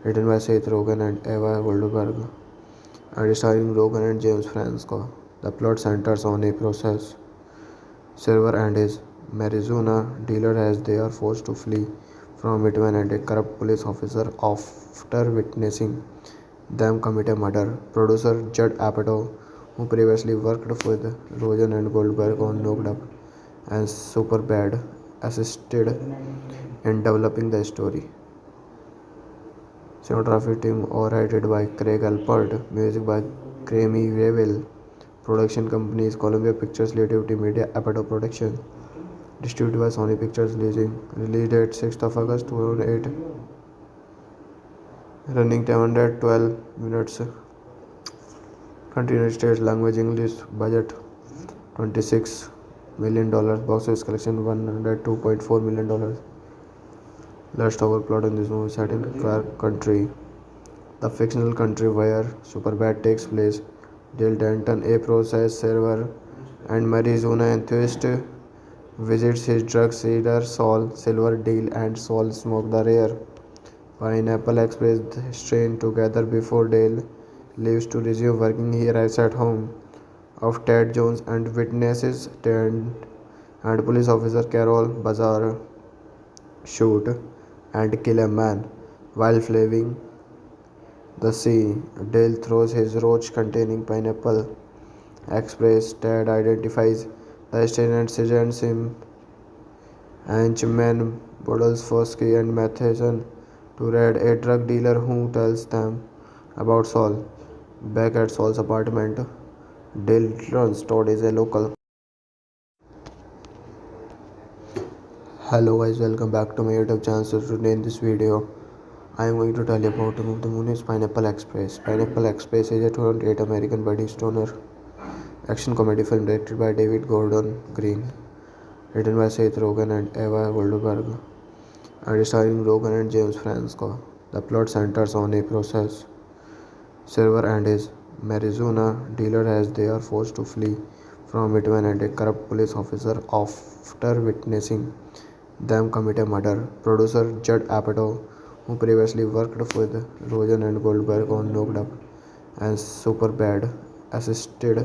written by Seth Rogen and Eva Goldberg, and starring Rogen and James Franco. The plot centers on a process server and his marijuana dealer as they are forced to flee from it when a corrupt police officer after witnessing them commit a murder. Producer Judd Apatow, who previously worked with Rogen and Goldberg on Knocked Up and Superbad, assisted in developing the story. Cinematography team overheaded by Craig Alpert, music by Grammy Revel, production companies Columbia Pictures, Creativity Media, Apatow Production, distributed by Sony Pictures release date 6th of August 2008, running 112 minutes, country United States, language English, budget $26 million, box office collection $102.4 million. Let's talk about plot in this movie set in Clark Country, the fictional country where Superbad takes place. Jill Denton, a process server and marijuana enthusiast, visits his drug dealer Saul Silverdale, and Saul smoke the rare Pineapple Express strain together before Dale leaves to resume working. He arrives at home of Ted Jones and witnesses Ted and police officer Carol Bazaar shoot and kill a man while fleeing the sea. Dale throws his roach containing pineapple express. Ted identifies the student sends him henchmen Podolsky and Matheson to raid a drug dealer who tells them about Saul. Back at Saul's apartment, Dale learns Todd is a local. Hello guys, welcome back to my YouTube channel. So today in this video, I am going to tell you about the movie. The movie is Pineapple Express. Pineapple Express is a 2008 American buddy stoner action comedy film directed by David Gordon Green, written by Seth Rogen and Eva Goldberg, and starring Rogen and James Franco. The plot centers on a process Server and his marijuana dealer as they are forced to flee from it when a corrupt police officer, after witnessing them commit a murder. Producer Judd Apatow, who previously worked with Rogen and Goldberg on Knocked Up and Superbad, assisted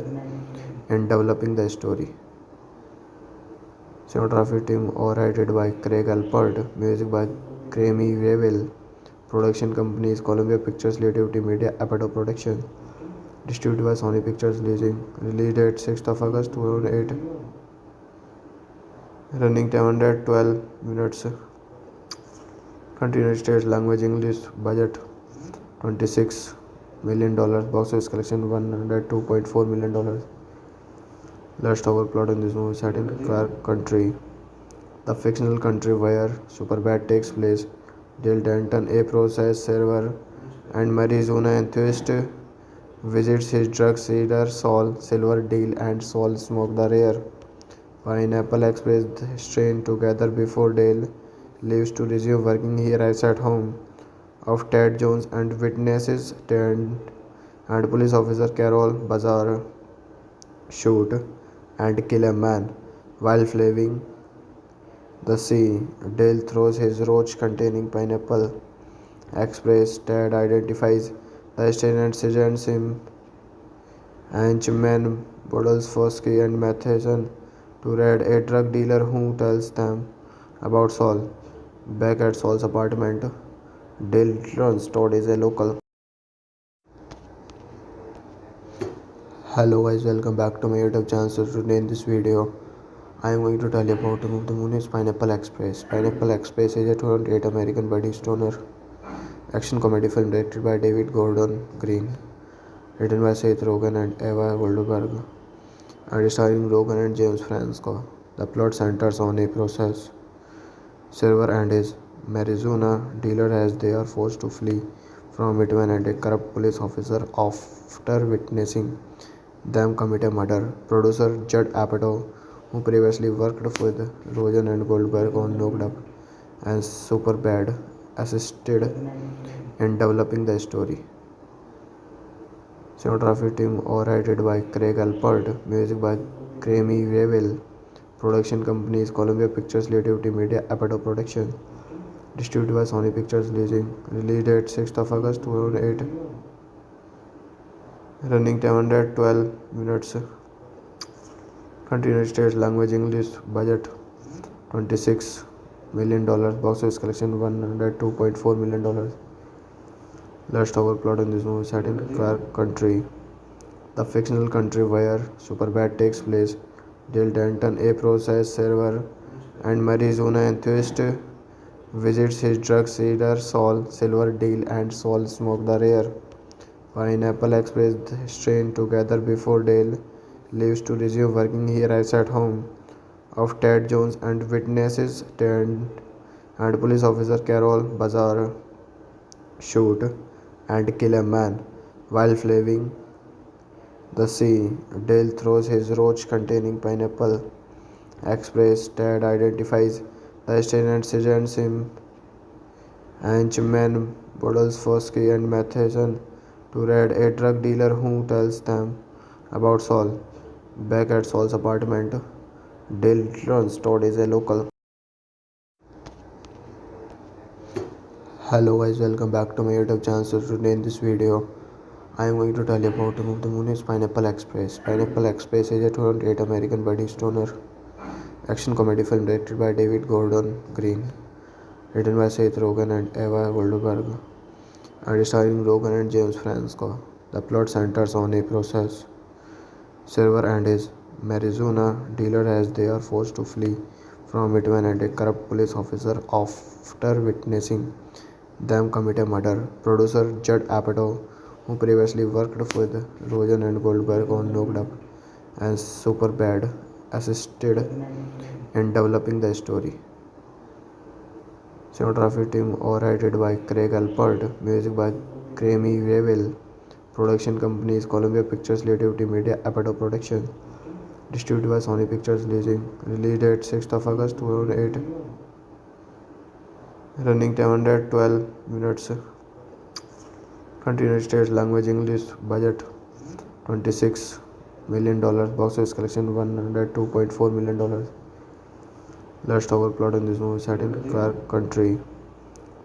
in developing the story. Cinematography team overheaded by Craig Alpert, music by Grammy Revel, production companies Columbia Pictures, Creativity Media, Apatow Production, distributed by Sony Pictures Leasing, release date 6th of August 2008, running time 112 minutes, country United States, language English, budget $26 million, box office collection $102.4 million. Let's talk about plot in this movie set in Clark Country, the fictional country where Superbad takes place. Dale Denton, a process server and marijuana enthusiast, visits his drug dealer Saul Silverdale, and Saul smokes the rare Pineapple Express strain together before Dale leaves to resume working. He arrives at home of Ted Jones and witnesses Ted and police officer Carol Bazar shoot and kill a man while fleeing the sea. Dale throws his roach containing pineapple express. Ted identifies the stain and sends him henchmen bottles Fosky and Matheson to raid a drug dealer who tells them about Saul. Back at Saul's apartment, Dale learns Todd is a local. Hello guys, welcome back to my YouTube channel. So today in this video, I am going to tell you about the movie. The movie is Pineapple Express. Pineapple Express is a 2008 American buddy stoner action comedy film directed by David Gordon Green, written by Seth Rogen and Eva Goldberg, and starring Rogen and James Franco. The plot centers on a process server and his marijuana dealer as they are forced to flee from it when a corrupt police officer, after witnessing them commit a murder. Producer Judd Apatow, who previously worked with Rogen and Goldberg on Knocked Up and Superbad, assisted in developing the story. Cinematography team overheaded by Craig Alpert, music by Grammy Revel, production companies Columbia Pictures, Creativity Media, Apatow Production, distributed by Sony Pictures Leasing, release date 6th of August 2008, running time 112 minutes, country United States, language English, budget $26 million, box office collection $102.4 million. Let's talk about plot in this movie set in Clark Country, the fictional country where Superbad takes place. Dale Denton, a process server and marijuana enthusiast, visits his drug dealer Saul Silverdale, and Saul smoke the rare Pineapple Express strain together before Dale leaves to resume working. He arrives at home of Ted Jones and witnesses Ted and police officer Carol Bazar shoot and kill a man while fleeing the sea. Dale throws his roach containing pineapple express. Ted identifies the stain and sends him henchmen bottles Fosky and Matheson to raid a drug dealer who tells them about Saul. Back at Saul's apartment, Dale learns Todd is a local. Hello guys, welcome back to my YouTube channel. So today in this video, I am going to tell you about the movie. The movie is Pineapple Express. Pineapple Express is a 2008 American buddy stoner action comedy film directed by David Gordon Green, written by Seth Rogen and Eva Goldberg, and starring Rogen and James Franco. The plot centers on a process server and his marijuana dealer as they are forced to flee from it when a corrupt police officer, after witnessing them commit a murder. Producer Judd Apatow, who previously worked with Rogen and Goldberg on Knocked Up and Superbad, assisted in developing the story. Cinematography team overheaded by Craig Alpert, music by Grammy Revel, production companies Columbia Pictures, Creativity Media, Apatow Production, distributed by Sony Pictures Leasing, release date 6th of August 2008, running time 112 minutes, Country United States, language English, budget $26 million, box office collection $102.4 million. Let's talk about plot in this movie set in Clark Country,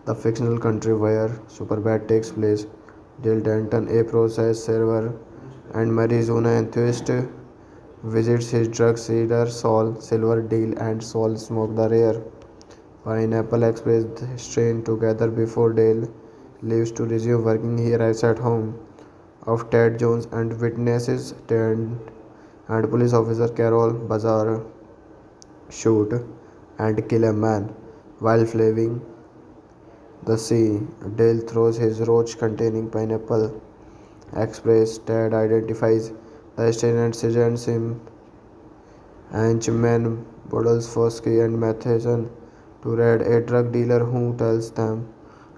the fictional country where Superbad takes place. Jill Denton, a process server and marijuana enthusiast, visits his drug dealer Saul Silverdale, and Saul smokes the rare Pineapple Express strain together before Dale leaves to resume working. He arrives at home of Ted Jones and witnesses Ted and police officer Carol Bazar shoot and kill a man while fleeing the sea. Dale throws his roach containing pineapple express. Ted identifies the stain and sends him henchmen Podolsky and Matheson to raid a drug dealer who tells them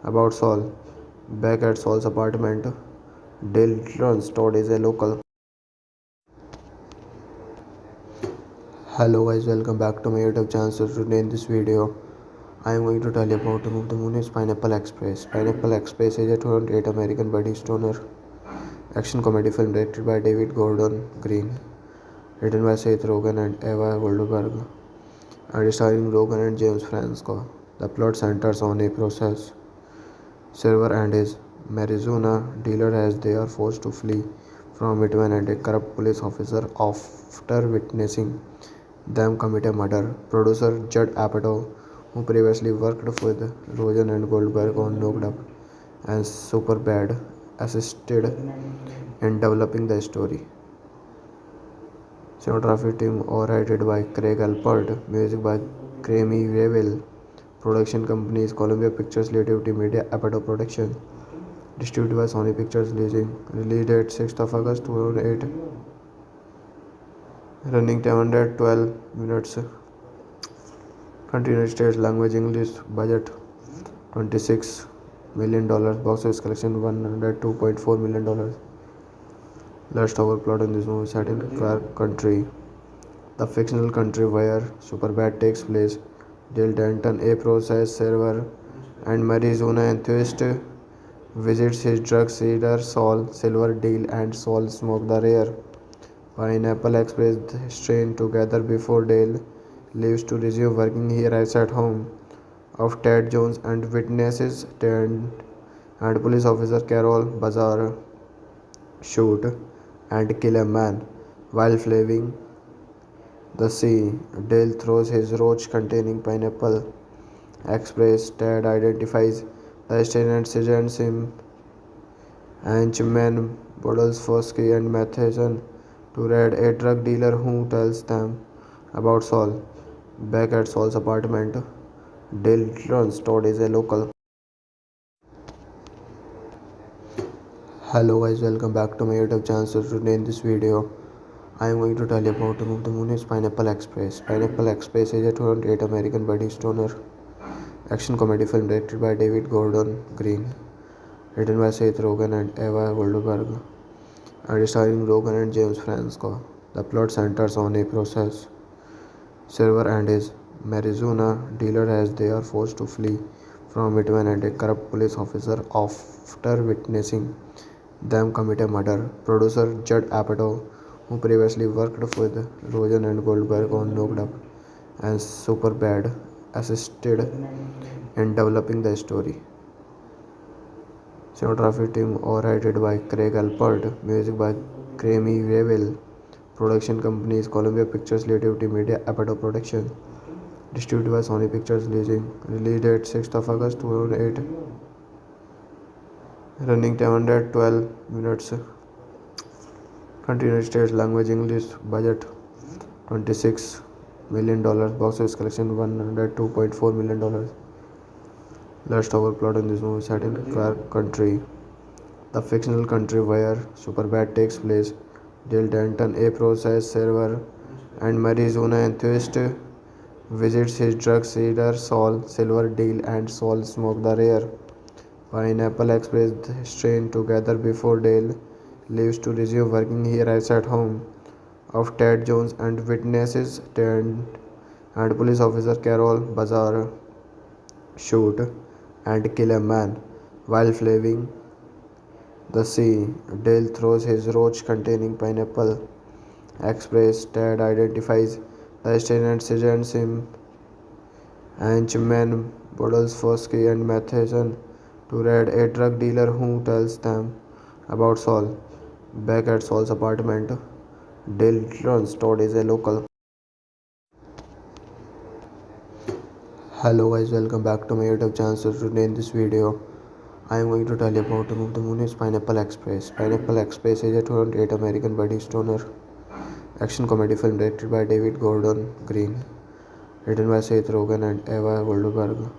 about Saul. Back at Saul's apartment, Dale learns Todd is a local. Hello guys, welcome back to my YouTube channel. So today in this video, I am going to tell you about the movie. The movie is Pineapple Express. Pineapple Express is a 2008 American buddy stoner action comedy film directed by David Gordon Green, written by Seth Rogen and Eva Goldberg, and starring Rogen and James Franco. The plot centers on a process server and his marijuana dealer as they are forced to flee from it when a corrupt police officer, after witnessing them commit a murder. Producer Judd Apatow, who previously worked with Rogen and Goldberg on Knocked Up and Superbad, assisted in developing the story. Cinematography team overheaded by Craig Alpert, music by Grammy Revel, production companies Columbia Pictures, Creativity Media, Apatow Production, distributed by Sony Pictures Leasing. Release date 6th of August 2008. Running time 112 minutes. Country United States, language English, budget $26 million, box office collection $102.4 million. Let's talk about plot in this movie set in Clark Country, the fictional country where Superbad takes place. Jill Denton, a process server and marijuana enthusiast, visits his drug dealer Saul Silverdale, and Saul smokes the rare Pineapple Express strain together before Dale leaves to resume working. He arrives at home of Ted Jones and witnesses Ted and police officer Carol Bazar shoot and kill a man while fleeing the sea. Dale throws his roach containing pineapple express. Ted identifies the stain and sends him henchmen Podolsky and Matheson to raid a drug dealer who tells them about Saul. Back at Saul's apartment, Dale learns Todd is a local. Hello guys, welcome back to my YouTube channel. So today in this video, I am going to tell you about the movie. The movie is Pineapple Express. Pineapple Express is a 2008 American buddy stoner action comedy film directed by David Gordon Green, written by Seth Rogen and Eva Goldberg, and starring Rogen and James Franco. The plot centers on a process server and his marijuana dealer as they are forced to flee from it when a corrupt police officer, after witnessing them commit a murder. Producer Judd Apatow, who previously worked with Rogen and Goldberg on Knocked Up and Superbad, assisted in developing the story. Cinematography team overheaded by Craig Alpert, music by Grammy Revel, production companies Columbia Pictures, Creativity Media, Apatow Production, distributed by Sony Pictures Leasing. Release date 6th of August 2008. Running time 112 minutes. Country United States, language English, budget $26 million, box office collection $102.4 million. Let's talk about plot in this movie set in Clark Country, the fictional country where Superbad takes place. Jill Denton, a process server and marijuana enthusiast, visits his drug dealer Saul Silverdale, and Saul smokes the rare Pineapple Express strain together before Dale leaves to resume working. He arrives at home of Ted Jones and witnesses Ted and police officer Carol Bazar shoot and kill a man while fleeing The sea. Dale throws his roach containing pineapple express. Ted identifies the stain and sends him henchmen Podolsky and Matheson to raid a drug dealer who tells them about Saul. Back at Saul's apartment, Dale learns Todd is a local. Hello guys, welcome back to my YouTube channel. So today in this video, I am going to tell you about the movie. The movie is Pineapple Express. Pineapple Express is a 2008 American buddy stoner action comedy film directed by David Gordon Green, written by Seth Rogen and Eva Goldberg,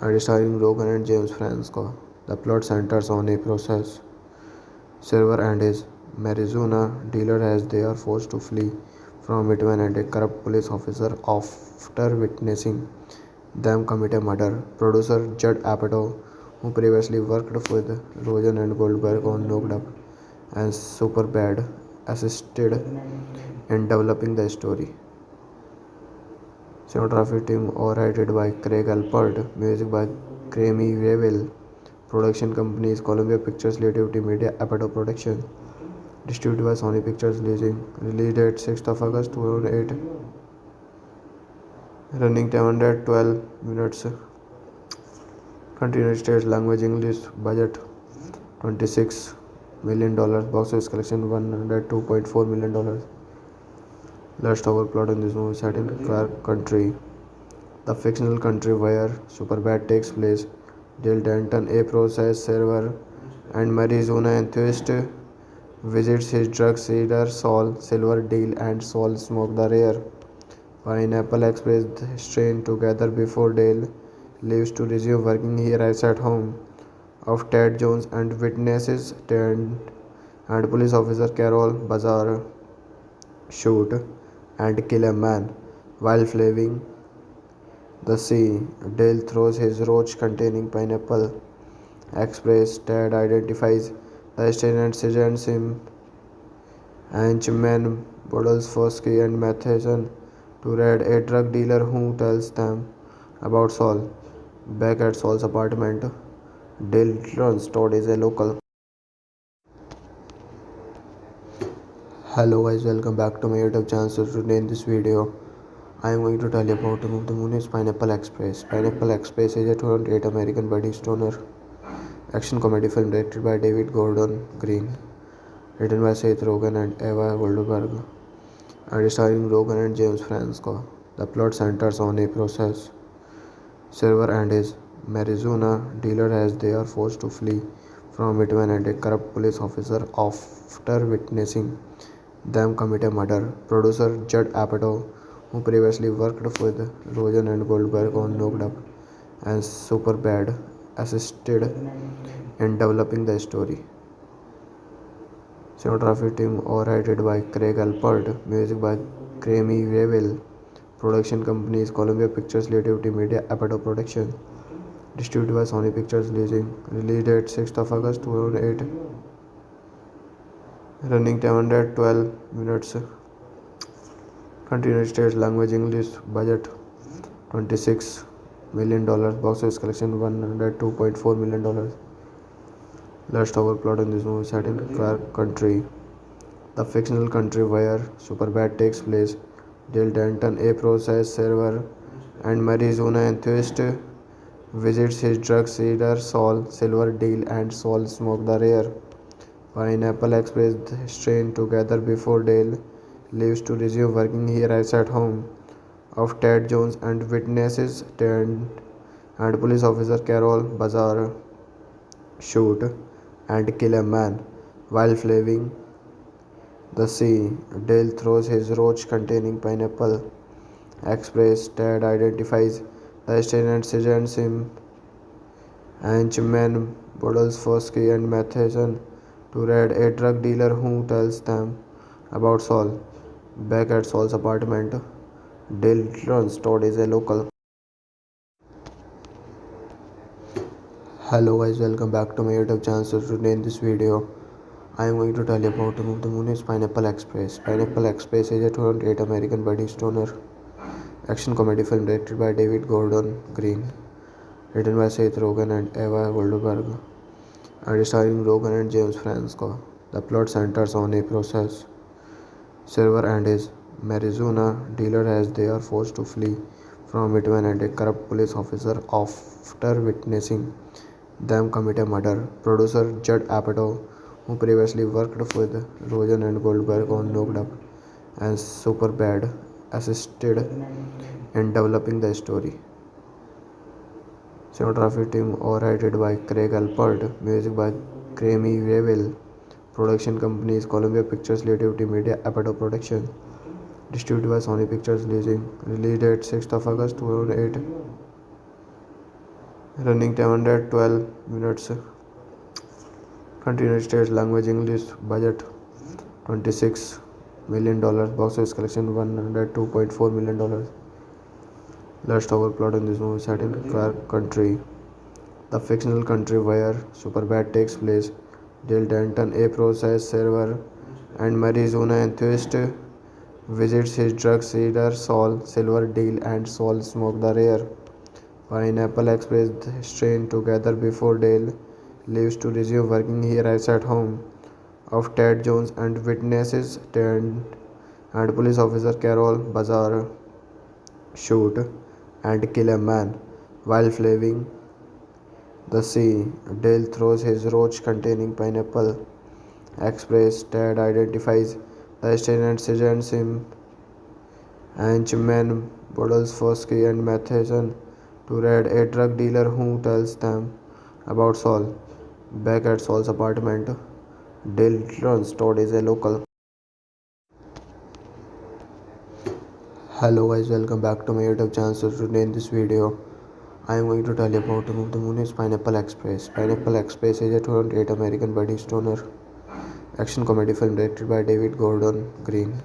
and starring Rogen and James Franco. The plot centers on a process server and his marijuana dealer as they are forced to flee from Midway and a corrupt police officer after witnessing them commit a murder. Producer Judd Apatow, who previously worked with Rogen and Goldberg on Knocked Up and Superbad, assisted in developing the story. Cinematography team overheaded by Craig Alpert, music by Grammy Revel, production companies Columbia Pictures, Creativity Media, Apatow Production, distributed by Sony Pictures Leasing, release date 6th of August 2008, running time 112 minutes, country United States, language English, budget $26 million, box office collection $102.4 million. Let's talk about plot in this movie. Set in Clark Country, the fictional country where Superbad takes place. Dale Denton, a process server and marijuana enthusiast, visits his drug dealer Saul Silver Deal and Saul smoke the rare Pineapple Express strain together before Dale leaves to resume working. He arrives at home of Ted Jones and witnesses Ted and police officer Carol Bazar shoot and kill a man while fleeing the sea. Dale throws his roach containing pineapple express. Ted identifies the stain and sends him henchmen Podolsky and Matheson to raid a drug dealer who tells them about Saul. Back at Saul's apartment, Dale learns Todd is a local. Hello guys, welcome back to my YouTube channel. So today in this video, I am going to tell you about the movie. The movie is Pineapple Express. Pineapple Express is a 2008 American buddy stoner action comedy film directed by David Gordon Green, written by Seth Rogen and Eva Goldberg, and starring Rogen and James Franco. The plot centers on a process server and his marijuana dealer as they are forced to flee from Midway and a corrupt police officer after witnessing them commit a murder. Producer Judd Apatow, who previously worked with Rogen and Goldberg on Knocked Up and Superbad, assisted in developing the story. Cinematography team overheaded by Craig Alpert, music by Grammy Revel, production companies Columbia Pictures, Creativity Media, Apatow Production, distributed by Sony Pictures Leasing, release date 6th of August 2008, running time 112 minutes, country United States, language English, budget $26 million, box office collection $102.4 million. Let's talk about plot in this movie. Set in Clark Country, the fictional country where Superbad takes place. Dale Denton, a process server and marijuana enthusiast, visits his drug dealer Saul Silver Deal and Saul smoke the rare Pineapple Express strain together before Dale leaves to resume working. He arrives at home of Ted Jones and witnesses Ted and police officer Carol Bazar shoot and kill a man while fleeing the sea. Dale throws his roach containing pineapple express. Ted identifies the stain and sends him henchmen Podolsky and Matheson to raid a drug dealer who tells them about Saul. Back at Saul's apartment, Dale learns Todd is a local. Hello guys, welcome back to my YouTube channel. So today in this video, I am going to tell you about the movie. The movie is Pineapple Express. Pineapple Express is a 2008 American buddy stoner action comedy film directed by David Gordon Green, written by Seth Rogen and Eva Goldberg, and starring Rogen and James Franco. The plot centers on a process server and his marijuana dealer as they are forced to flee from it when a corrupt police officer after witnessing them commit a murder. Producer Judd Apatow, who previously worked with Rogen and Goldberg on Knocked Up and Superbad, assisted in developing the story. Cinematography team overheaded by Craig Alpert, music by Grammy Revel, production companies Columbia Pictures, Creativity Media, Apatow Production, distributed by Sony Pictures release date 6th of August 2008, running 112 minutes, country United States, language English, budget $26 million, box office collection $102.4 million. Let's talk about plot in this movie set in Clark Country, the fictional country where Superbad takes place. Jill Denton, a process server and marijuana enthusiast, visits his drug dealer Saul Silverdale and Saul smoke the rare Pineapple Express strain together before Dale leaves to resume working. He arrives at home of Ted Jones and witnesses Ted and police officer Carol Bazar shoot and kill a man while fleeing the sea. Dale throws his roach containing pineapple express. Ted identifies the stain and sends him Henchman Podolsky and Matheson to raid a drug dealer who tells them about Saul. Back at Saul's apartment, Dale learns Todd is a local. Hello guys, welcome back to my YouTube channel. So today in this video, I am going to tell you about the movie. The movie is Pineapple Express. Pineapple Express is a 2008 American buddy stoner action comedy film directed by David Gordon Green,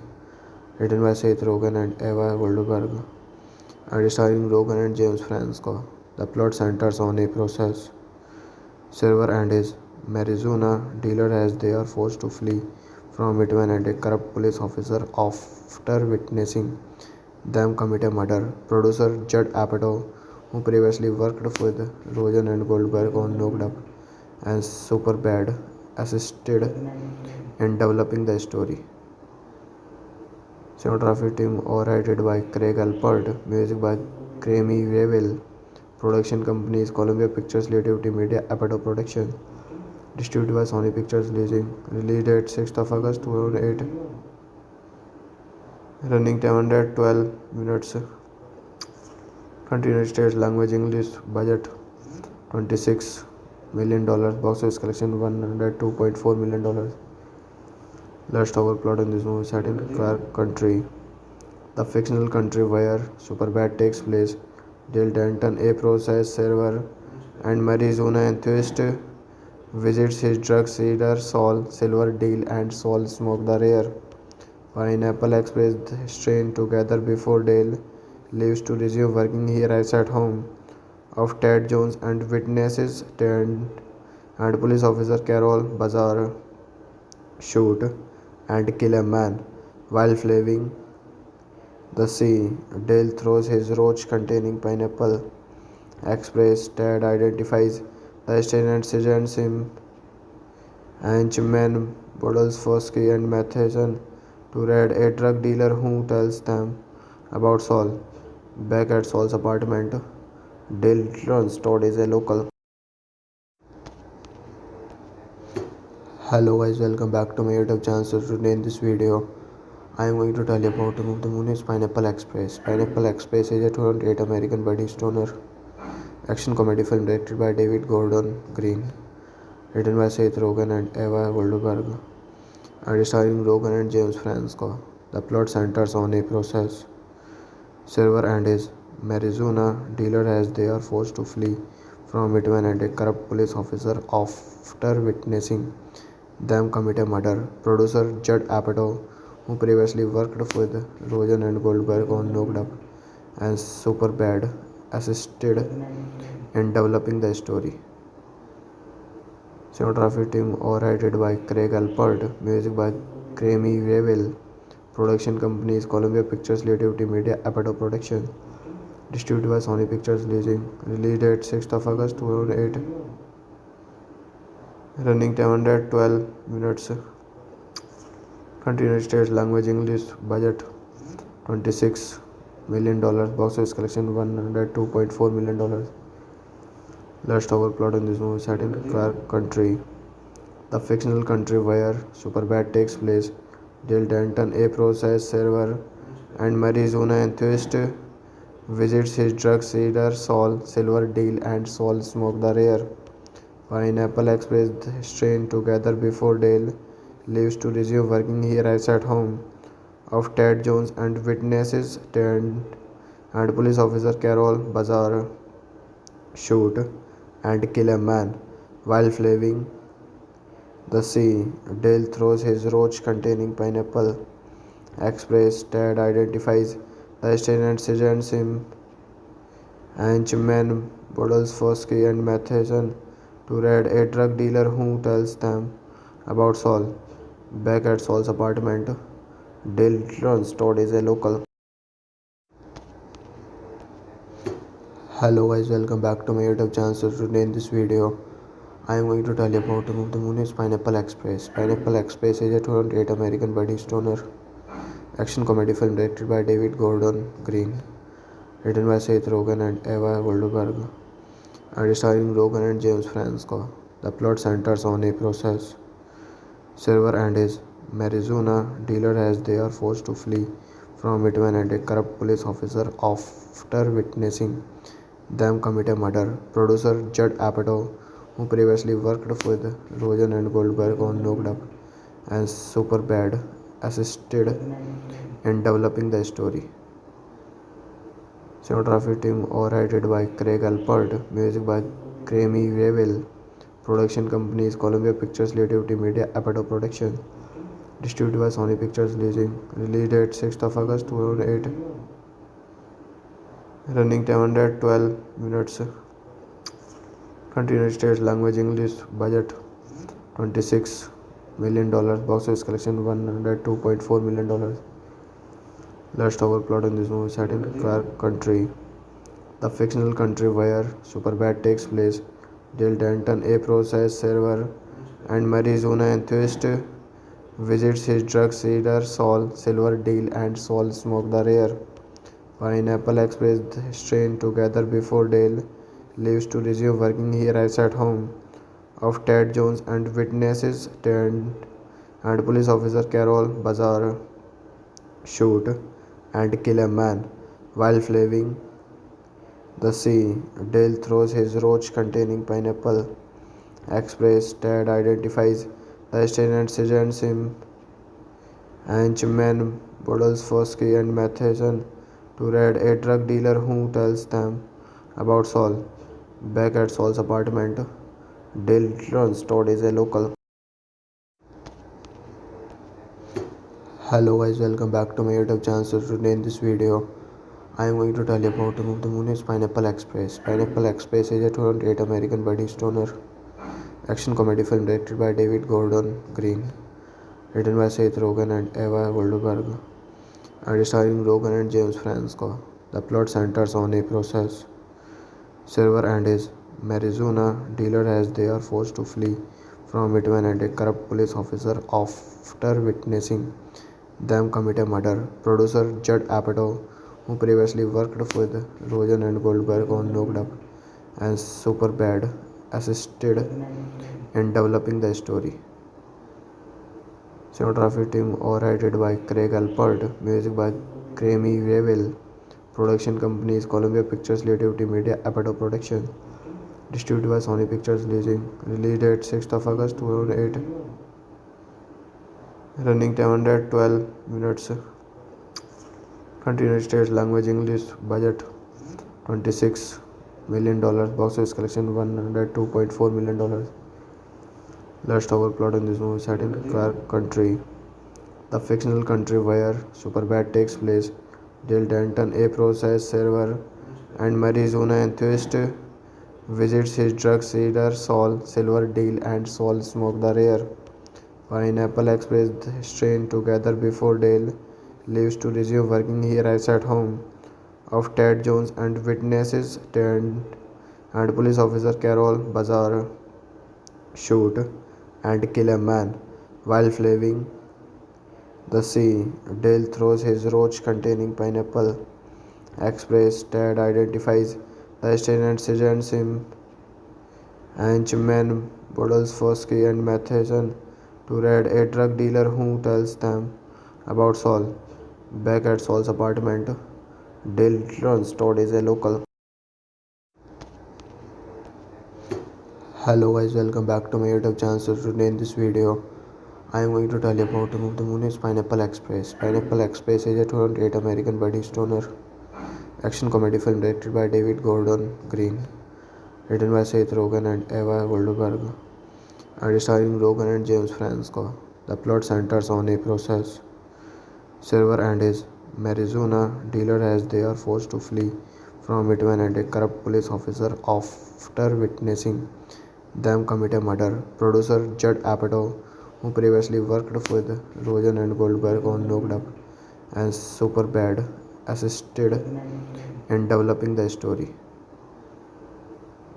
written by Seth Rogen and Eva Goldberg, and starring Rogen and James Franco. The plot centers on a process server and his marijuana dealer as they are forced to flee from it when a corrupt police officer after witnessing them commit a murder. Producer Judd Apatow, who previously worked with Rogen and Goldberg on Knocked Up and Superbad, assisted in developing the story. Cinematography team overheaded by Craig Alpert, music by Grammy Revel, production companies Columbia Pictures, Creativity Media, Apatow Production, distributed by Sony Pictures release date 6th of August 2008, running 112 minutes, country United States, language English, budget $26 million, box office collection $102.4 million. Let's talk about plot in this movie set in Clark Country, the fictional country where Superbad takes place. Jill Denton, a process server and marijuana enthusiast, visits his drug dealer Saul Silverdale and Saul smoke the rare Pineapple Express strain together before Dale leaves to resume working. He arrives at home of Ted Jones and witnesses Ted and police officer Carol Bazar shoot and kill a man while fleeing the sea. Dale throws his roach containing pineapple express. Ted identifies the stain and sends him Henchman Podolsky and Matheson to raid a drug dealer who tells them about Saul. Back at Saul's apartment, Dale learns Todd is a local. Hello guys, welcome back to my YouTube channel. So today in this video, I am going to tell you about the movie. The movie is Pineapple Express. Pineapple Express is a 2008 American buddy stoner action comedy film directed by David Gordon Green, written by Seth Rogen and Eva Goldberg, and starring Rogen and James Franco. The plot centers on a process server and his marijuana dealer as they are forced to flee from it when a corrupt police officer after witnessing them commit a murder. Producer Judd Apatow, who previously worked with Rogen and Goldberg on Knocked Up and Superbad, assisted in developing the story. Cinematography team overheaded by Craig Alpert, music by Grammy Revel, production companies Columbia Pictures, Creativity Media, Apatow Production, distributed by Sony Pictures release date 6th of August 2008, Running time 112 minutes. Country United States. Language English. Budget $26 million. Box office collection $102.4 million. Let's talk about plot in this movie. Set in Clark Country, the fictional country where Superbad takes place. Dale Denton, a process server and Arizona enthusiast, visits his drug dealer Saul Silver Deal and Saul smoke the rare Pineapple Express strain together before Dale leaves to resume working. He arrives at home of Ted Jones and witnesses Ted and police officer Carol Bazar shoot and kill a man while fleeing the sea. Dale throws his roach containing pineapple express. Ted identifies the stain and sends him henchmen Bottles Fosky and Matheson to raid a drug dealer who tells them about Saul. Back at Saul's apartment, Dale learns Todd is a local. Hello guys, welcome back to my YouTube channel. So today in this video, I am going to tell you about the movie is Pineapple Express. Pineapple Express is a 2008 American buddy stoner action comedy film directed by David Gordon Green, written by Seth Rogen and Eva Goldberg, and starring Rogen and James Franco. The plot centers on a process server and his marijuana dealer as they are forced to flee from it when a corrupt police officer after witnessing them commit a murder. Producer Judd Apatow, who previously worked with Rogen and Goldberg on Knocked Up and Superbad, assisted in developing the story. Cinematography team overheaded by Craig Alpert, music by Grammy Revel, production companies Columbia Pictures, Creativity Media, Apatow Production, distributed by Sony Pictures Leasing, release date 6th of August 2008, running time 112 minutes, country United States, language English, budget $26 million. Box office collection $102.4 million. Let's talk about plot in this movie. Set in Clark Country, the fictional country where Superbad takes place. Dale Denton, a process server and Arizona enthusiast, visits his drug dealer Saul Silver Deal and Saul smoke the rare Pineapple Express strain together before Dale leaves to resume working. He arrives at home of Ted Jones and witnesses Ted and police officer Carol Bazar shoot and kill a man while fleeing the sea. Dale throws his roach containing pineapple express. Ted identifies the stain and sends him henchmen Bottles Fosky and Matheson to raid a drug dealer who tells them about Saul. Back at Saul's apartment, Dale learns Todd is a local. Hello guys, welcome back to my YouTube channel. So today in this video, I am going to tell you about the movie is Pineapple Express. Pineapple Express is a 2008 American buddy stoner action comedy film directed by David Gordon Green, written by Seth Rogen and Eva Goldberg, and starring Rogen and James Franco. The plot centers on a process server and his marijuana dealer as they are forced to flee from it when a corrupt police officer after witnessing them commit a murder. Producer Judd Apatow, who previously worked with Rogen and Goldberg on Knocked Up and Superbad, assisted in developing the story. Cinematography team overheaded by Craig Alpert, music by Grammy Revel, production companies Columbia Pictures, Creativity Media, Apatow Production, distributed by Sony Pictures Leasing, release date 6th of August 2008, running time 112 minutes, country United States, language English, budget $26 million. Box office collection $102.4 million. Let's talk about plot in this movie. Set in Clark Country, the fictional country where Superbad takes place. Dale Denton, a process server and Arizona enthusiast, visits his drug dealer Saul Silver Deal and Saul smoke the rare Pineapple Express strain together before Dale leaves to resume working. He arrives at home of Ted Jones and witnesses Ted and police officer Carol Bazar shoot and kill a man while fleeing the sea. Dale throws his roach containing pineapple express. Ted identifies the stain and sends him henchmen Podolsky and Matheson to raid a drug dealer who tells them about Saul. Back at Saul's apartment, Dale learns Todd is a local. Hello guys, welcome back to my YouTube channel. So today in this video, I am going to tell you about the movie. The movie is Pineapple Express. Pineapple Express is a 2008 American buddy stoner action comedy film directed by David Gordon Green, written by Seth Rogen and Eva Goldberg, and starring Rogen and James Franco. The plot centers on a process server and his marijuana dealer as they are forced to flee from Whitman and a corrupt police officer after witnessing them commit a murder. Producer Judd Apatow, who previously worked with Rogen and Goldberg on Knocked Up and Superbad, assisted in developing the story.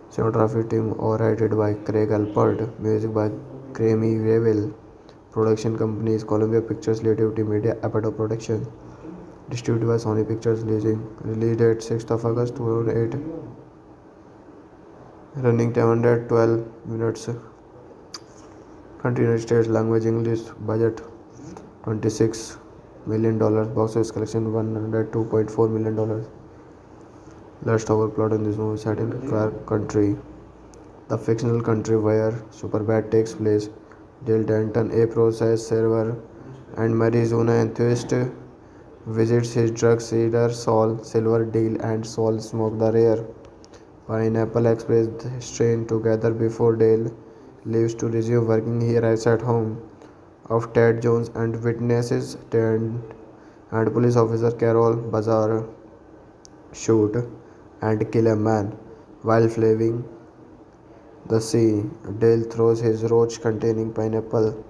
Cinematography team overheaded by Craig Alpert, music by Grammy Revel, production companies Columbia Pictures, Creativity Media, Apatow Production, distributed by Sony Pictures release date 6th of August 2008, running 212 minutes, country United States, language English, budget $26 million, box office collection $102.4 million. Let's talk about plot in this movie. Set in Clark Country, the fictional country where Superbad takes place. Dale Denton, a process server and marijuana enthusiast, visits his drug dealer Saul Silverdale, and Saul smoke the rare Pineapple Express strain together before Dale leaves to resume working. He arrives at home of Ted Jones and witnesses Ted and police officer Carol Bazaar shoot and kill a man while fleeing the sea. Dale throws his roach containing pineapple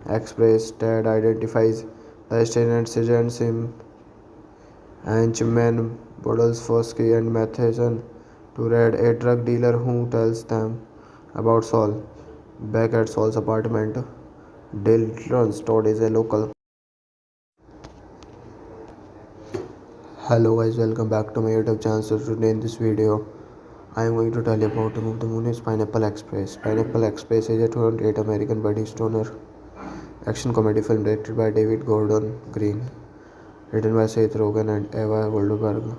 express. Ted identifies the stain and sends him henchmen Podolsky and Matheson to raid a drug dealer who tells them about Saul. Back at Saul's apartment, Dale learns Todd is a local. Hello guys, welcome back to my YouTube channel. So today in this video, I am going to tell you about the movie. The movie is Pineapple Express. Pineapple Express is a 2008 American buddy stoner action comedy film directed by David Gordon Green, written by Seth Rogen and Eva Goldberg,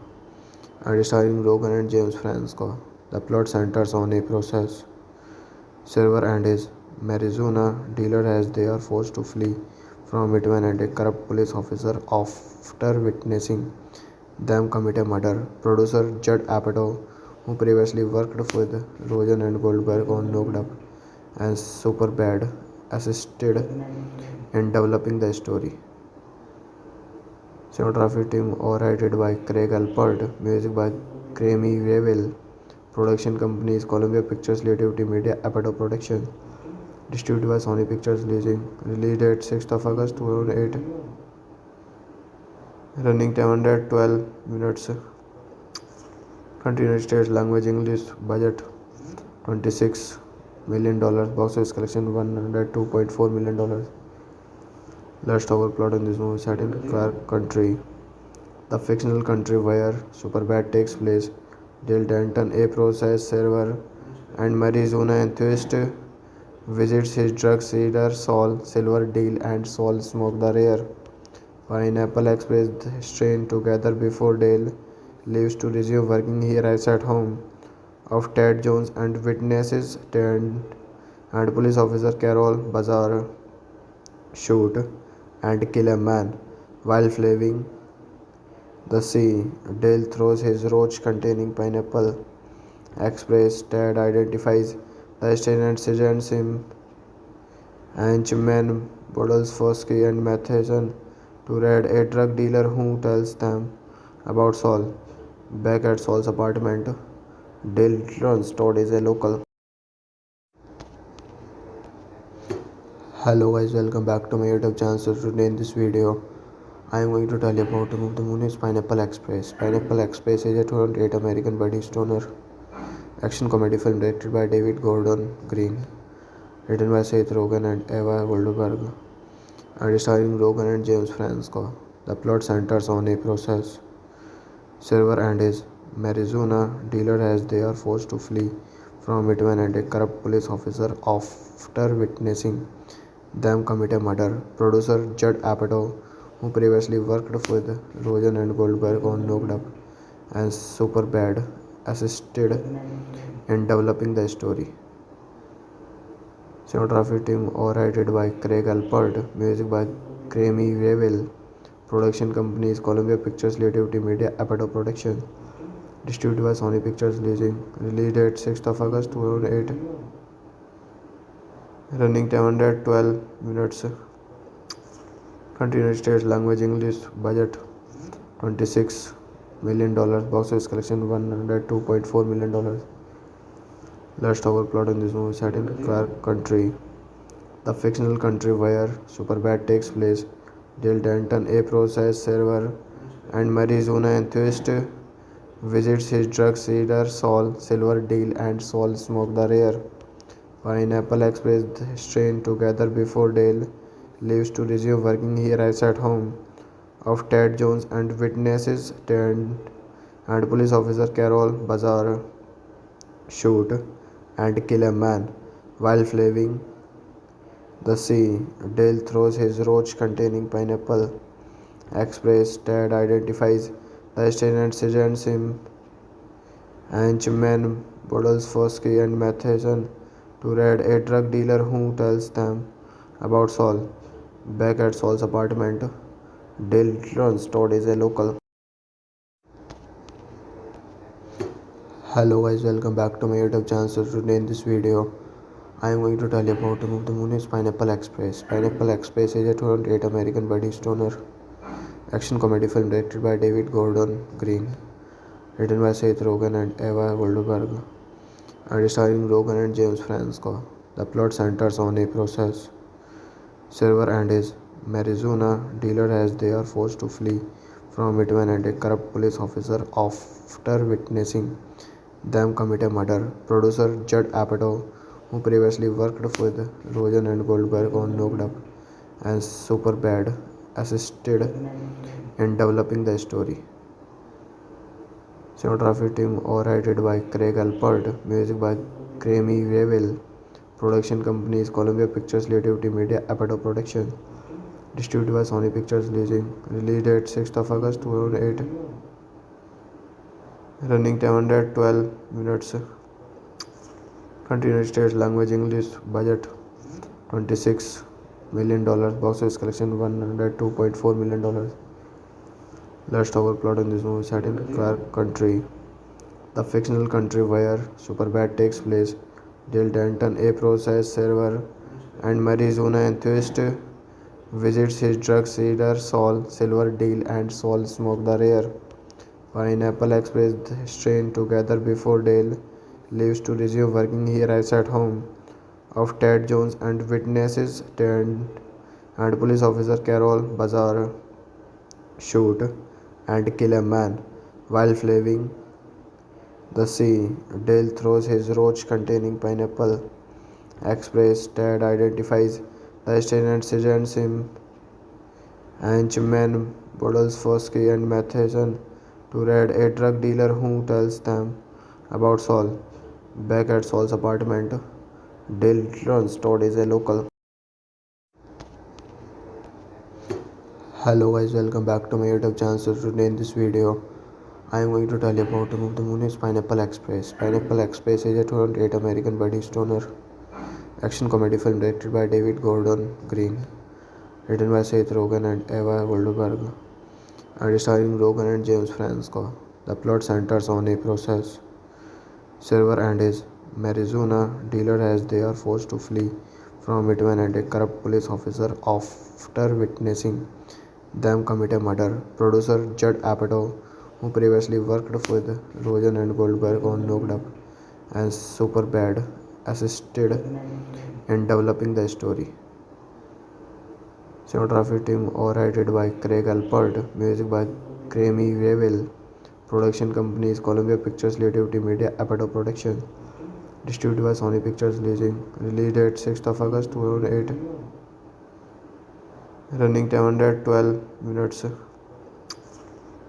and starring Rogen and James Franco. The plot centers on a process server and his marijuana dealer as they are forced to flee from Whitman and a corrupt police officer after witnessing them commit a murder. Producer Judd Apatow, who previously worked with Rogen and Goldberg on Knocked Up and Superbad, assisted in developing the story. Cinematography team overheaded by Craig Alpert, music by Grammy Revel, production companies Columbia Pictures, Creativity Media, Apatow Production, distributed by Sony Pictures release date 6th of August 2008, running 212 minutes, country United States, language English, budget $26 million, box office collection $102.4 million. Let's talk about plot in this movie. Set in Clark Country, the fictional country where Superbad takes place. Dale Denton, a process server and marijuana enthusiast, visits his drug dealer Saul Silverdale, and Saul smoke the rare Pineapple Express strain together before Dale leaves to resume working. He arrives at home of Ted Jones and witnesses Ted and police officer Carol Bazaar shoot and kill a man while fleeing the sea. Dale throws his roach containing pineapple express. Ted identifies the stain and sends him henchmen Podolsky and Matheson to raid a drug dealer who tells them about Saul. Back at Saul's apartment, Dale learns Todd is a local. Hello guys, welcome back to my YouTube channel. So today in this video, I am going to tell you about the movie. The movie is Pineapple Express. Pineapple Express is a 2008 American buddy stoner action comedy film directed by David Gordon Green, written by Seth Rogen and Eva Goldberg, and starring Rogen and James Franco. The plot centers on a process server and his marijuana dealer as they are forced to flee from it when a corrupt police officer after witnessing them commit a murder. Producer Judd Apatow, who previously worked with Rogen and Goldberg on Knocked Up and Superbad, assisted in developing the story. Cinematography team overheaded by Craig Alpert, music by Grammy Revel, production companies Columbia Pictures, Creativity Media, Apatow Production, distributed by Sony Pictures Leasing, release date 6th of August 2008, running time 112 minutes, country United States, language English, budget $26 million, box office collection $102.4 million. Let's talk about plot in this movie set in Clark Country, the fictional country where Superbad takes place. Dale Denton, a process server and marijuana enthusiast, visits his drug dealer Saul Silver Deal and Saul smoke the rare Pineapple Express strain together before Dale leaves to resume working. He arrives at home of Ted Jones and witnesses Ted and police officer Carol Bazar shoot and kill a man while fleeing the sea. Dale throws his roach containing pineapple express. Ted identifies the stain and sends him henchmen bottles Fosky and Matheson to raid a drug dealer who tells them about Saul. Back at Saul's apartment, Dale learns Todd is a local. Hello guys, welcome back to my YouTube channel. So today in this video, I am going to tell you about the movie. The movie is Pineapple Express. Pineapple Express is a 2008 American buddy stoner action comedy film directed by David Gordon Green, written by Seth Rogen and Eva Goldberg, and starring Rogen and James Franco. The plot centers on a process server and his marijuana dealer as they are forced to flee from it when a corrupt police officer after witnessing them commit a murder. Producer Judd Apatow, who previously worked with Rogen and Goldberg on Knocked Up and Superbad, assisted in developing the story. Cinematography team overheaded by Craig Alpert, music by Grammy Revel, production companies Columbia Pictures, Creativity Media, Apatow Production, distributed by Sony Pictures Leasing, release date 6th of August 2008, running time 112 minutes, country United States, language English, budget $26 million, box office collection $102.4 million. Let's talk about plot in this movie set in Clark Country, the fictional country where Superbad takes place. Dale Denton, a process server and marijuana enthusiast, visits his drug dealer Saul Silver Deal and Saul smoke the rare Pineapple Express strain together before Dale leaves to resume working. He arrives at home of Ted Jones and witnesses Ted and police officer Carol Bazar shoot and kill a man while fleeing the sea. Dale throws his roach containing pineapple express. Ted identifies the stain and sends him henchmen bottles Fosky and Matheson to raid a drug dealer who tells them about Saul. Back at Saul's apartment, Dale learns Todd is a local. Hello guys, welcome back to my YouTube channel. So today in this video, I am going to tell you about the movie. The movie is Pineapple Express. Pineapple Express is a 2008 American buddy stoner action comedy film directed by David Gordon Green, written by Seth Rogen and Eva Goldberg, and starring Rogen and James Franco. The plot centers on a process server and his marijuana dealer as they are forced to flee from it when a corrupt police officer after witnessing them commit a murder. Producer Judd Apatow, who previously worked with Rogen and Goldberg on Knocked Up and Superbad, assisted in developing the story. Cinematography team overheaded by Craig Alpert, music by Grammy Revel, production companies Columbia Pictures, Creativity Media, Apatow Production, Distributed by Sony Pictures Releasing. Release date 6th of August 2008. Running time 112 minutes.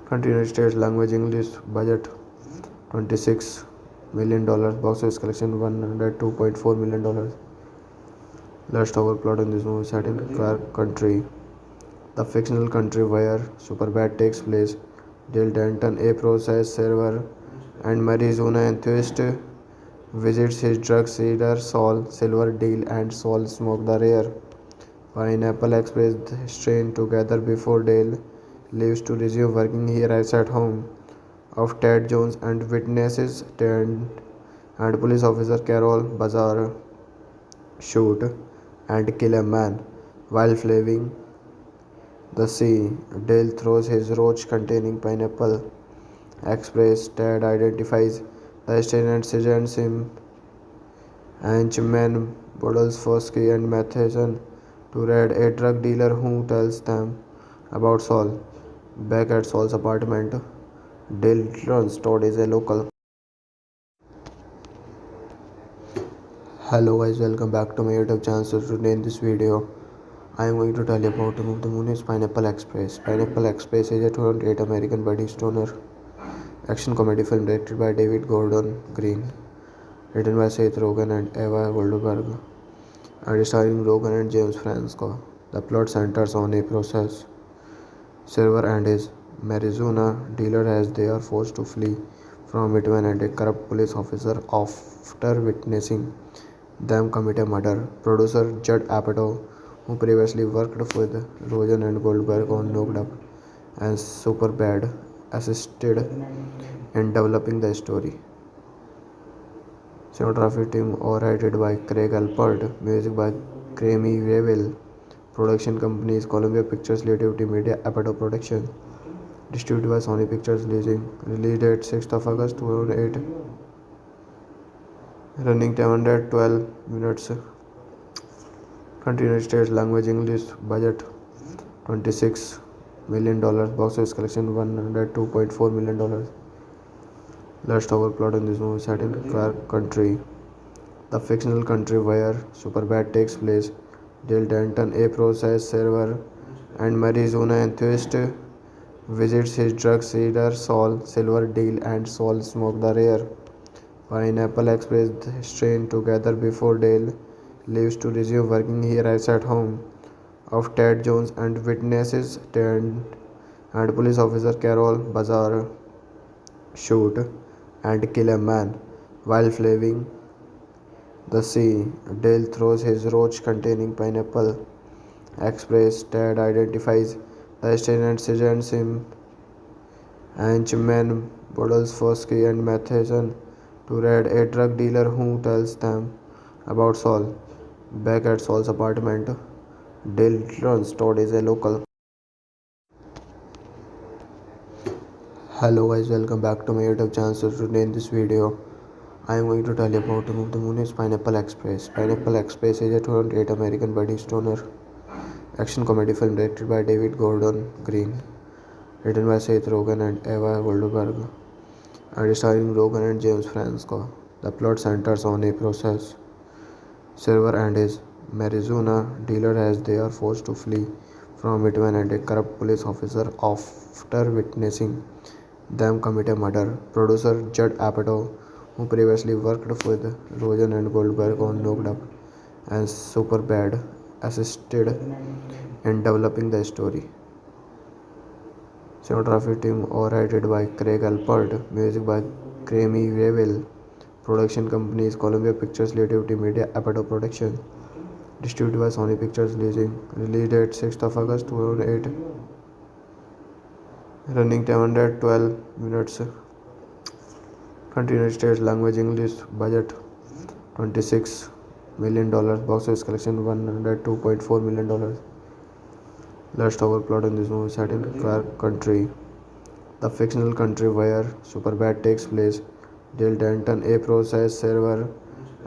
Country United States. Language English. Budget $26 million. Box office collection $102.4 million. Let's talk about plot in this movie. Set in Clark Country, the fictional country where Superbad takes place. Dale Denton, a process server and marijuana enthusiast, visits his drug dealer Saul Silver Deal and Saul smoke the rare Pineapple Express strain together before Dale leaves to resume working. He arrives at home of Ted Jones and witnesses Ted and police officer Carol Bazar shoot and kill a man while fleeing the sea. Dale throws his roach containing pineapple express. Ted identifies the stain and sends him henchmen Boodles Fosky and Matheson to raid a drug dealer who tells them about Saul. Back at Saul's apartment, Dale learns Todd is a local. Hello guys, welcome back to my YouTube channel. So today in this video, I am going to tell you about the movie. The movie is Pineapple Express. Pineapple Express is a 2008 American buddy stoner action comedy film directed by David Gordon Green, written by Seth Rogen and Eva Goldberg, and starring Rogen and James Franco. The plot centers on a process server and his marijuana dealer as they are forced to flee from it when a corrupt police officer, after witnessing them commit a murder. Producer Judd Apatow, who previously worked with Rogen and Goldberg on Knocked Up and Superbad, assisted in developing the story. Cinematography team overheaded by Craig Alpert, music by Grammy Revel, production companies Columbia Pictures, Creativity Media, Apatow Production, distributed by Sony Pictures Releasing. Release date 6th of August 2008. Running time 112 minutes. Country United States. Language English. Budget $26 million. Box office collection $102.4 million. Let's talk about plot in this movie. Set in Clark Country, the fictional country where Superbad takes place. Dale Denton, a process server and marijuana enthusiast, visits his drug dealer Saul Silver Deal and Saul smoke the rare Pineapple Express strain together before Dale leaves to resume working. He arrives at home of Ted Jones and witnesses Ted and police officer Carol Bazar shoot and kill a man while fleeing the sea. Dale throws his roach containing pineapple express. Ted identifies the stain and sends him henchmen Boodles Fosky and Matheson to raid a drug dealer who tells them about Saul. Back at Saul's apartment, Dale learns Todd is a local. Hello guys, welcome back to my YouTube channel. So today in this video, I am going to tell you about the movie. The movie is Pineapple Express. Pineapple Express is a 2008 American buddy stoner action comedy film directed by David Gordon Green, written by Seth Rogen and Eva Goldberg, and starring Rogen and James Franco. The plot centers on a process server and his marijuana dealer as they are forced to flee from it when a corrupt police officer, after witnessing them commit a murder. Producer Judd Apatow, who previously worked with Rogen and Goldberg on Knocked Up and Superbad, assisted in developing the story. Cinematography team overheaded by Craig Alpert, music by Grammy Revel, production companies Columbia Pictures, Creativity Media, Apatow Production, distributed by Sony Pictures Releasing. Release date 6th of August 2008. Running time 112 minutes. Country United States. Language English. Budget $26 million. Box office collection $102.4 million. Let's talk about plot in this movie. Set in Clark Country, the fictional country where Superbad takes place. Dale Denton, a process server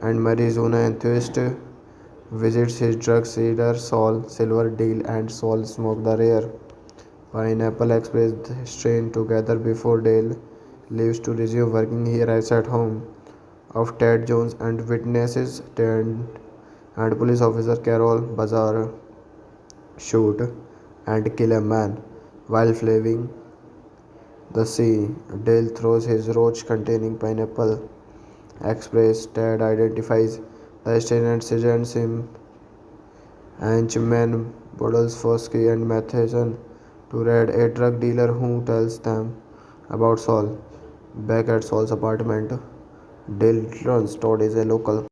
and marijuana enthusiast, visits his drug dealer Saul Silver Deal and Saul smoke the rare Pineapple Express strain together before Dale leaves to resume working. He arrives at home of Ted Jones and witnesses and police officer Carol Bazar shoot and kill a man while fleeing the sea. Dale throws his roach containing pineapple express. Ted identifies the stain and sends him henchmen Podolsky and Matheson to raid a drug dealer who tells them about Saul. Back at Saul's apartment, Dale learns Todd is a local.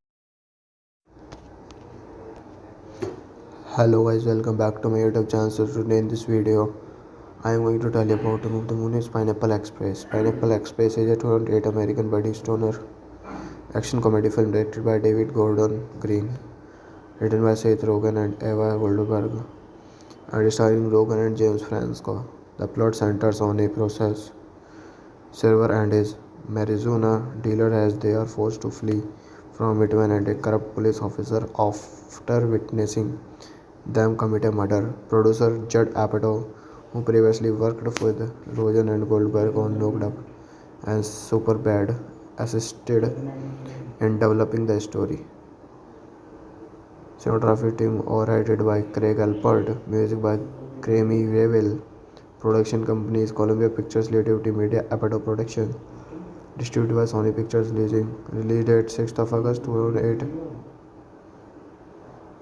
Hello guys, welcome back to my YouTube channel. So today in this video, I am going to tell you about the movie. The movie is Pineapple Express. Pineapple Express is a 2008 American buddy stoner action comedy film directed by David Gordon Green, written by Seth Rogen and Eva Goldberg, and starring Rogen and James Franco. The plot centers on a process server and his marijuana dealer as they are forced to flee from Midway and a corrupt police officer after witnessing them commit a murder. Producer Judd Apatow, who previously worked with Rogen and Goldberg on Knocked Up and Superbad, assisted in developing the story. Cinematography team overheaded by Craig Alpert, music by Grammy Revel, production companies Columbia Pictures, Creativity Media, Apatow Production, distributed by Sony Pictures Leasing, release date 6th of August 2008,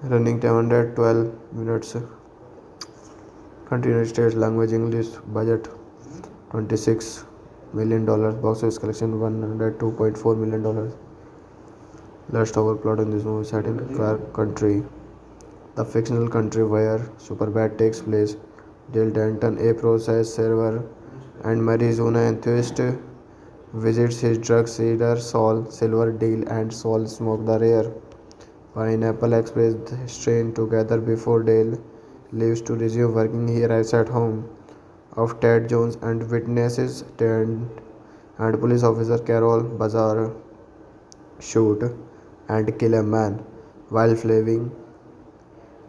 running time 112 minutes, country United States, language English, budget $26 million, box office collection $102.4 million. Let's talk about plot in this movie. Set in Clark Country, the fictional country where Superbad takes place. Dale Denton, a process server and marijuana enthusiast, visits his drug dealer Saul Silverdale, and Saul smoke the rare Pineapple Express strain together before Dale leaves to resume working. He arrives at home of Ted Jones and witnesses Ted and police officer Carol Bazar shoot and kill a man while fleeing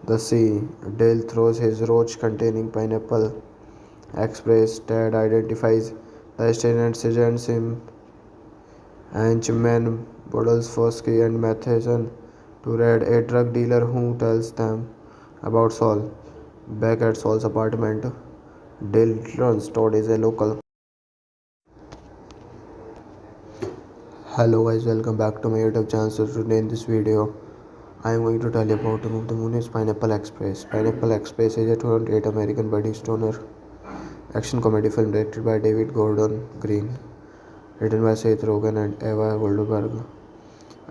the sea. Dale throws his roach containing pineapple express. Ted identifies the stain and sends him henchmen Podolsky and Matheson to raid a drug dealer who tells them about Saul. Back at Saul's apartment, Dale learns Todd is a local. Hello guys, welcome back to my YouTube channel. So today in this video, I am going to tell you about the movie. The movie is Pineapple Express. Pineapple Express is a 2008 American buddy stoner action comedy film directed by David Gordon Green, written by Seth Rogen and Eva Goldberg,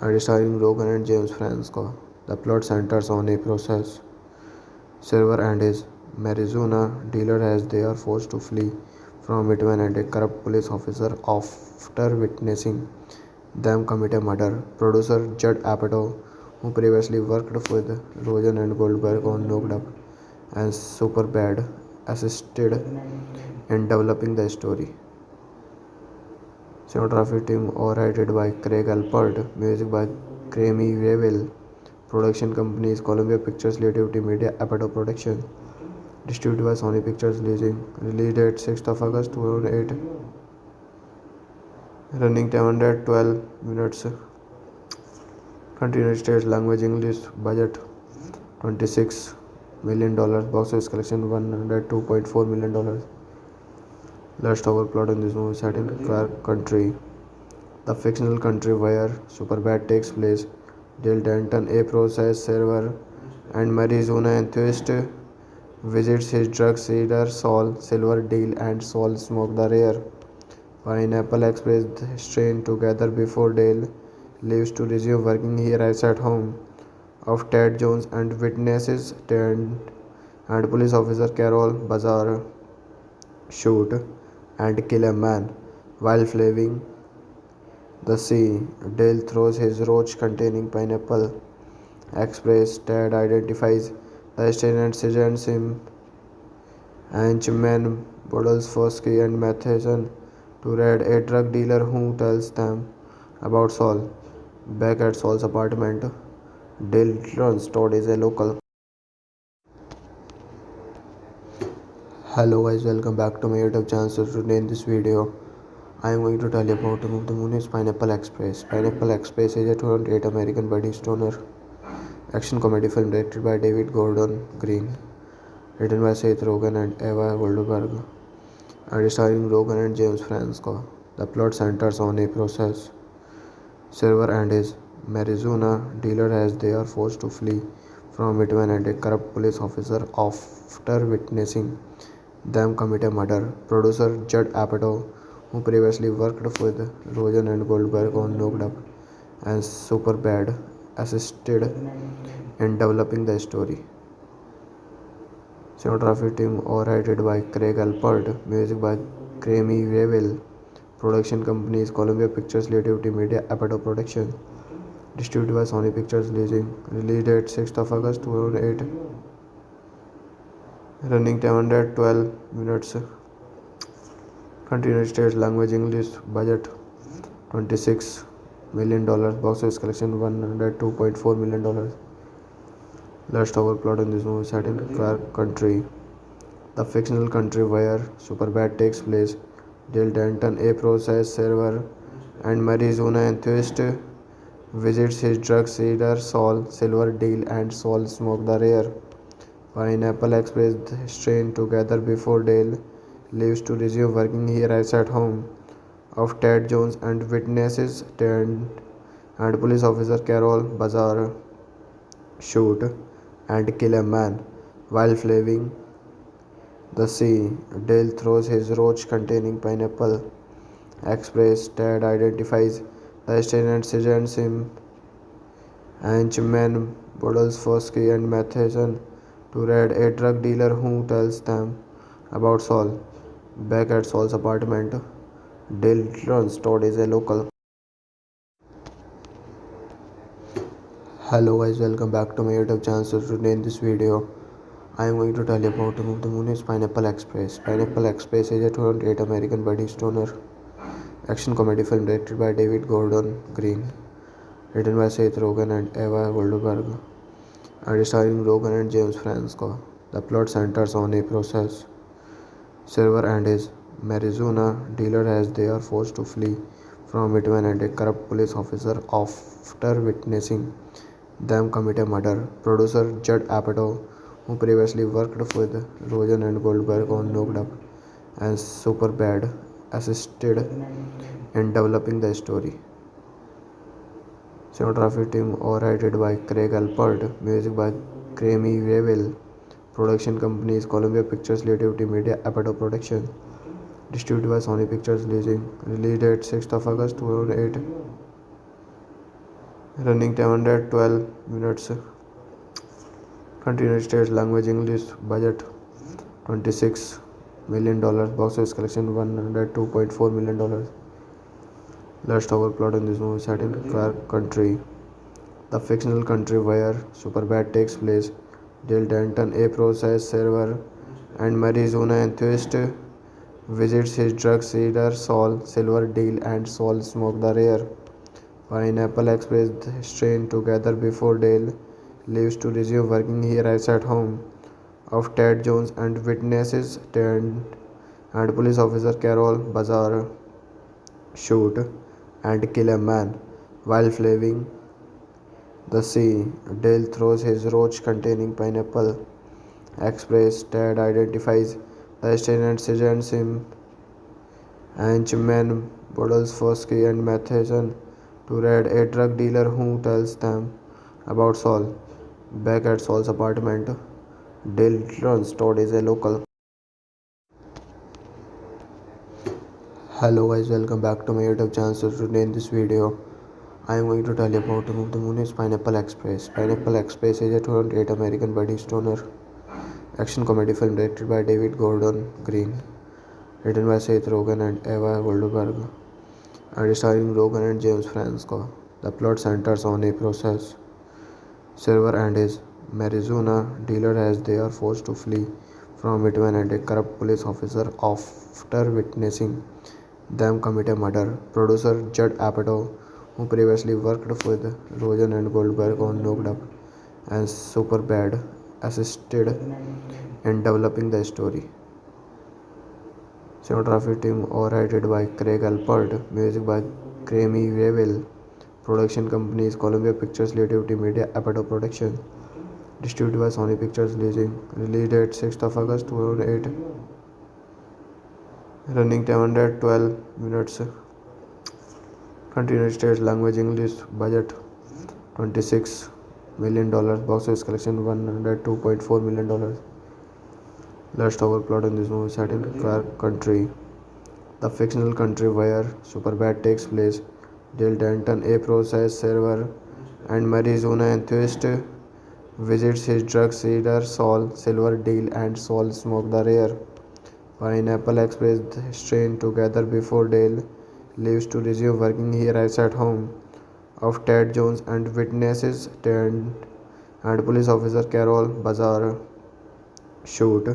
and starring Rogen and James Franco. The plot centers on a process server and his marijuana dealer as they are forced to flee from Midway and a corrupt police officer after witnessing them commit a murder. Producer Judd Apatow, who previously worked with Rogen and Goldberg on Knocked Up and Superbad, assisted in developing the story. Cinematography team overheaded by Craig Alpert, music by Grammy Revel, production companies Columbia Pictures, Creativity Media, Apatow Production, distributed by Sony Pictures Leasing, release date 6th of August 2008, running time 112 minutes, country United States, language English, budget $26 million, box office collection $102.4 million. Let's talk about plot in this movie. Set in Clark Country, the fictional country where Superbad takes place. Dale Denton, a process server and marijuana enthusiast, visits his drug dealer Saul Silverdale, and Saul smoke the rare Pineapple Express strain together before Dale leaves to resume working. He arrives at home of Ted Jones and witnesses Ted and police officer Carol Bazar shoot and kill a man while fleeing the sea. Dale throws his roach containing pineapple express. Ted identifies the stain and sends him henchmen Podolsky and Matheson to raid a drug dealer who tells them about Saul. Back at Saul's apartment, Dale learns Todd is a local. Hello guys, welcome back to my YouTube channel. So today in this video, I am going to tell you about the movie. The movie is Pineapple Express. Pineapple Express is a 2008 American buddy stoner action comedy film directed by David Gordon Green, written by Seth Rogen and Eva Goldberg, and starring Rogen and James Franco. The plot centers on a process server and his marijuana dealer as they are forced to flee from Midway and a corrupt police officer after witnessing them commit a murder. Producer Judd Apatow, who previously worked with Rogen and Goldberg on Knocked Up and Superbad, assisted in developing the story. Cinematography team overheaded by Craig Alpert, music by Grammy Revel, production companies Columbia Pictures, Creativity Media, Apatow Production, distributed by Sony Pictures Leasing, release date 6th of August 2008, running time 112 minutes, country United States, language English, budget $26 million, box office collection $102.4 million. Let's talk about plot in this movie set in Clark Country, the fictional country where Superbad takes place. Dale Denton, a process server and marijuana enthusiast, visits his drug dealer Saul Silverdale and Saul smoke the rare Pineapple Express strain together before Dale leaves to resume working. He arrives at home of Ted Jones and witnesses Ted and police officer Carol Bazar shoot and kill a man while fleeing the sea. Dale throws his roach containing pineapple express. Ted identifies the stain and sends him henchmen bottles Fosky and Matheson to raid a drug dealer who tells them about Saul. Back at Saul's apartment, Dale learns Todd is a local. Hello guys, welcome back to my YouTube channel. So today in this video, I am going to tell you about the movie. The movie is Pineapple Express. Pineapple Express is a 2008 American buddy stoner action comedy film directed by David Gordon Green, written by Seth Rogen and Eva Goldberg, and starring Rogen and James Franco. The plot centers on a process server and his marijuana dealer as they are forced to flee from Midway and a corrupt police officer after witnessing them commit a murder. Producer Judd Apatow, who previously worked with Rogen and Goldberg on Knocked Up and Superbad, assisted in developing the story. Cinematography team overheaded by Craig Alpert, music by Grammy Revel, production companies Columbia Pictures, Creativity Media, Apatow Production, distributed by Sony Pictures Leasing, release date 6th of August 2008, running time 112 minutes, country United States, language English, budget $26 million, box office collection $102.4 million. Let's talk about plot in this movie set in Clark Country, the fictional country where Superbad takes place. Dale Denton, a process server and marijuana enthusiast, visits his drug dealer Saul Silverdale and Saul smoke the rare Pineapple Express strain together before Dale leaves to resume working. He arrives at home of Ted Jones and witnesses Ted and police officer Carol Bazar shoot and kill a man while fleeing the sea. Dale throws his roach containing pineapple express. Ted identifies the stain and sends him henchmen bottles Fosky and Matheson to raid a drug dealer who tells them about Saul. Back at Saul's apartment, Dale learns Todd is a local. Hello guys, welcome back to my YouTube channel. So today in this video, I am going to tell you about the movie. The movie is Pineapple Express. Pineapple Express is a 2008 American buddy stoner action comedy film directed by David Gordon Green, written by Seth Rogen and Eva Goldberg, and starring Rogen and James Franco. The plot centers on a process server and his marijuana dealer as they are forced to flee from Midway and a corrupt police officer after witnessing them commit a murder. Producer Judd Apatow, who previously worked with Rogen and Goldberg on Knocked Up and Superbad, assisted in developing the story. Cinematography team overheaded by Craig Alpert, music by Grammy Revel, production companies Columbia Pictures, Creativity Media, Apatow Production, distributed by Sony Pictures release date 6th of August 2008, running time 112 minutes, country United States, language English, budget $26 million, box office collection $102.4 million. Let's talk about plot in this movie set in Clark Country, the fictional country where Superbad takes place. Jill Denton, a process server and marijuana enthusiast, visits his drug dealer Saul Silverdale, and Saul smoke the rare Pineapple Express strain together before Dale leaves to resume working. He arrives at home of Ted Jones and witnesses Ted and police officer Carol Bazar shoot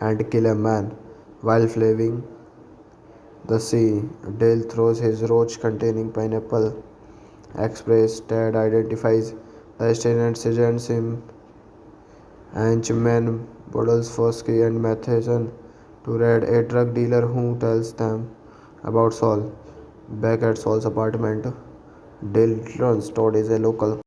and kill a man while fleeing the sea. Dale throws his roach containing pineapple express. Ted identifies the stain and sends him Henchman Podolsky and Matheson to raid a drug dealer who tells them about Saul. Back at Saul's apartment, Dale learns Todd is a local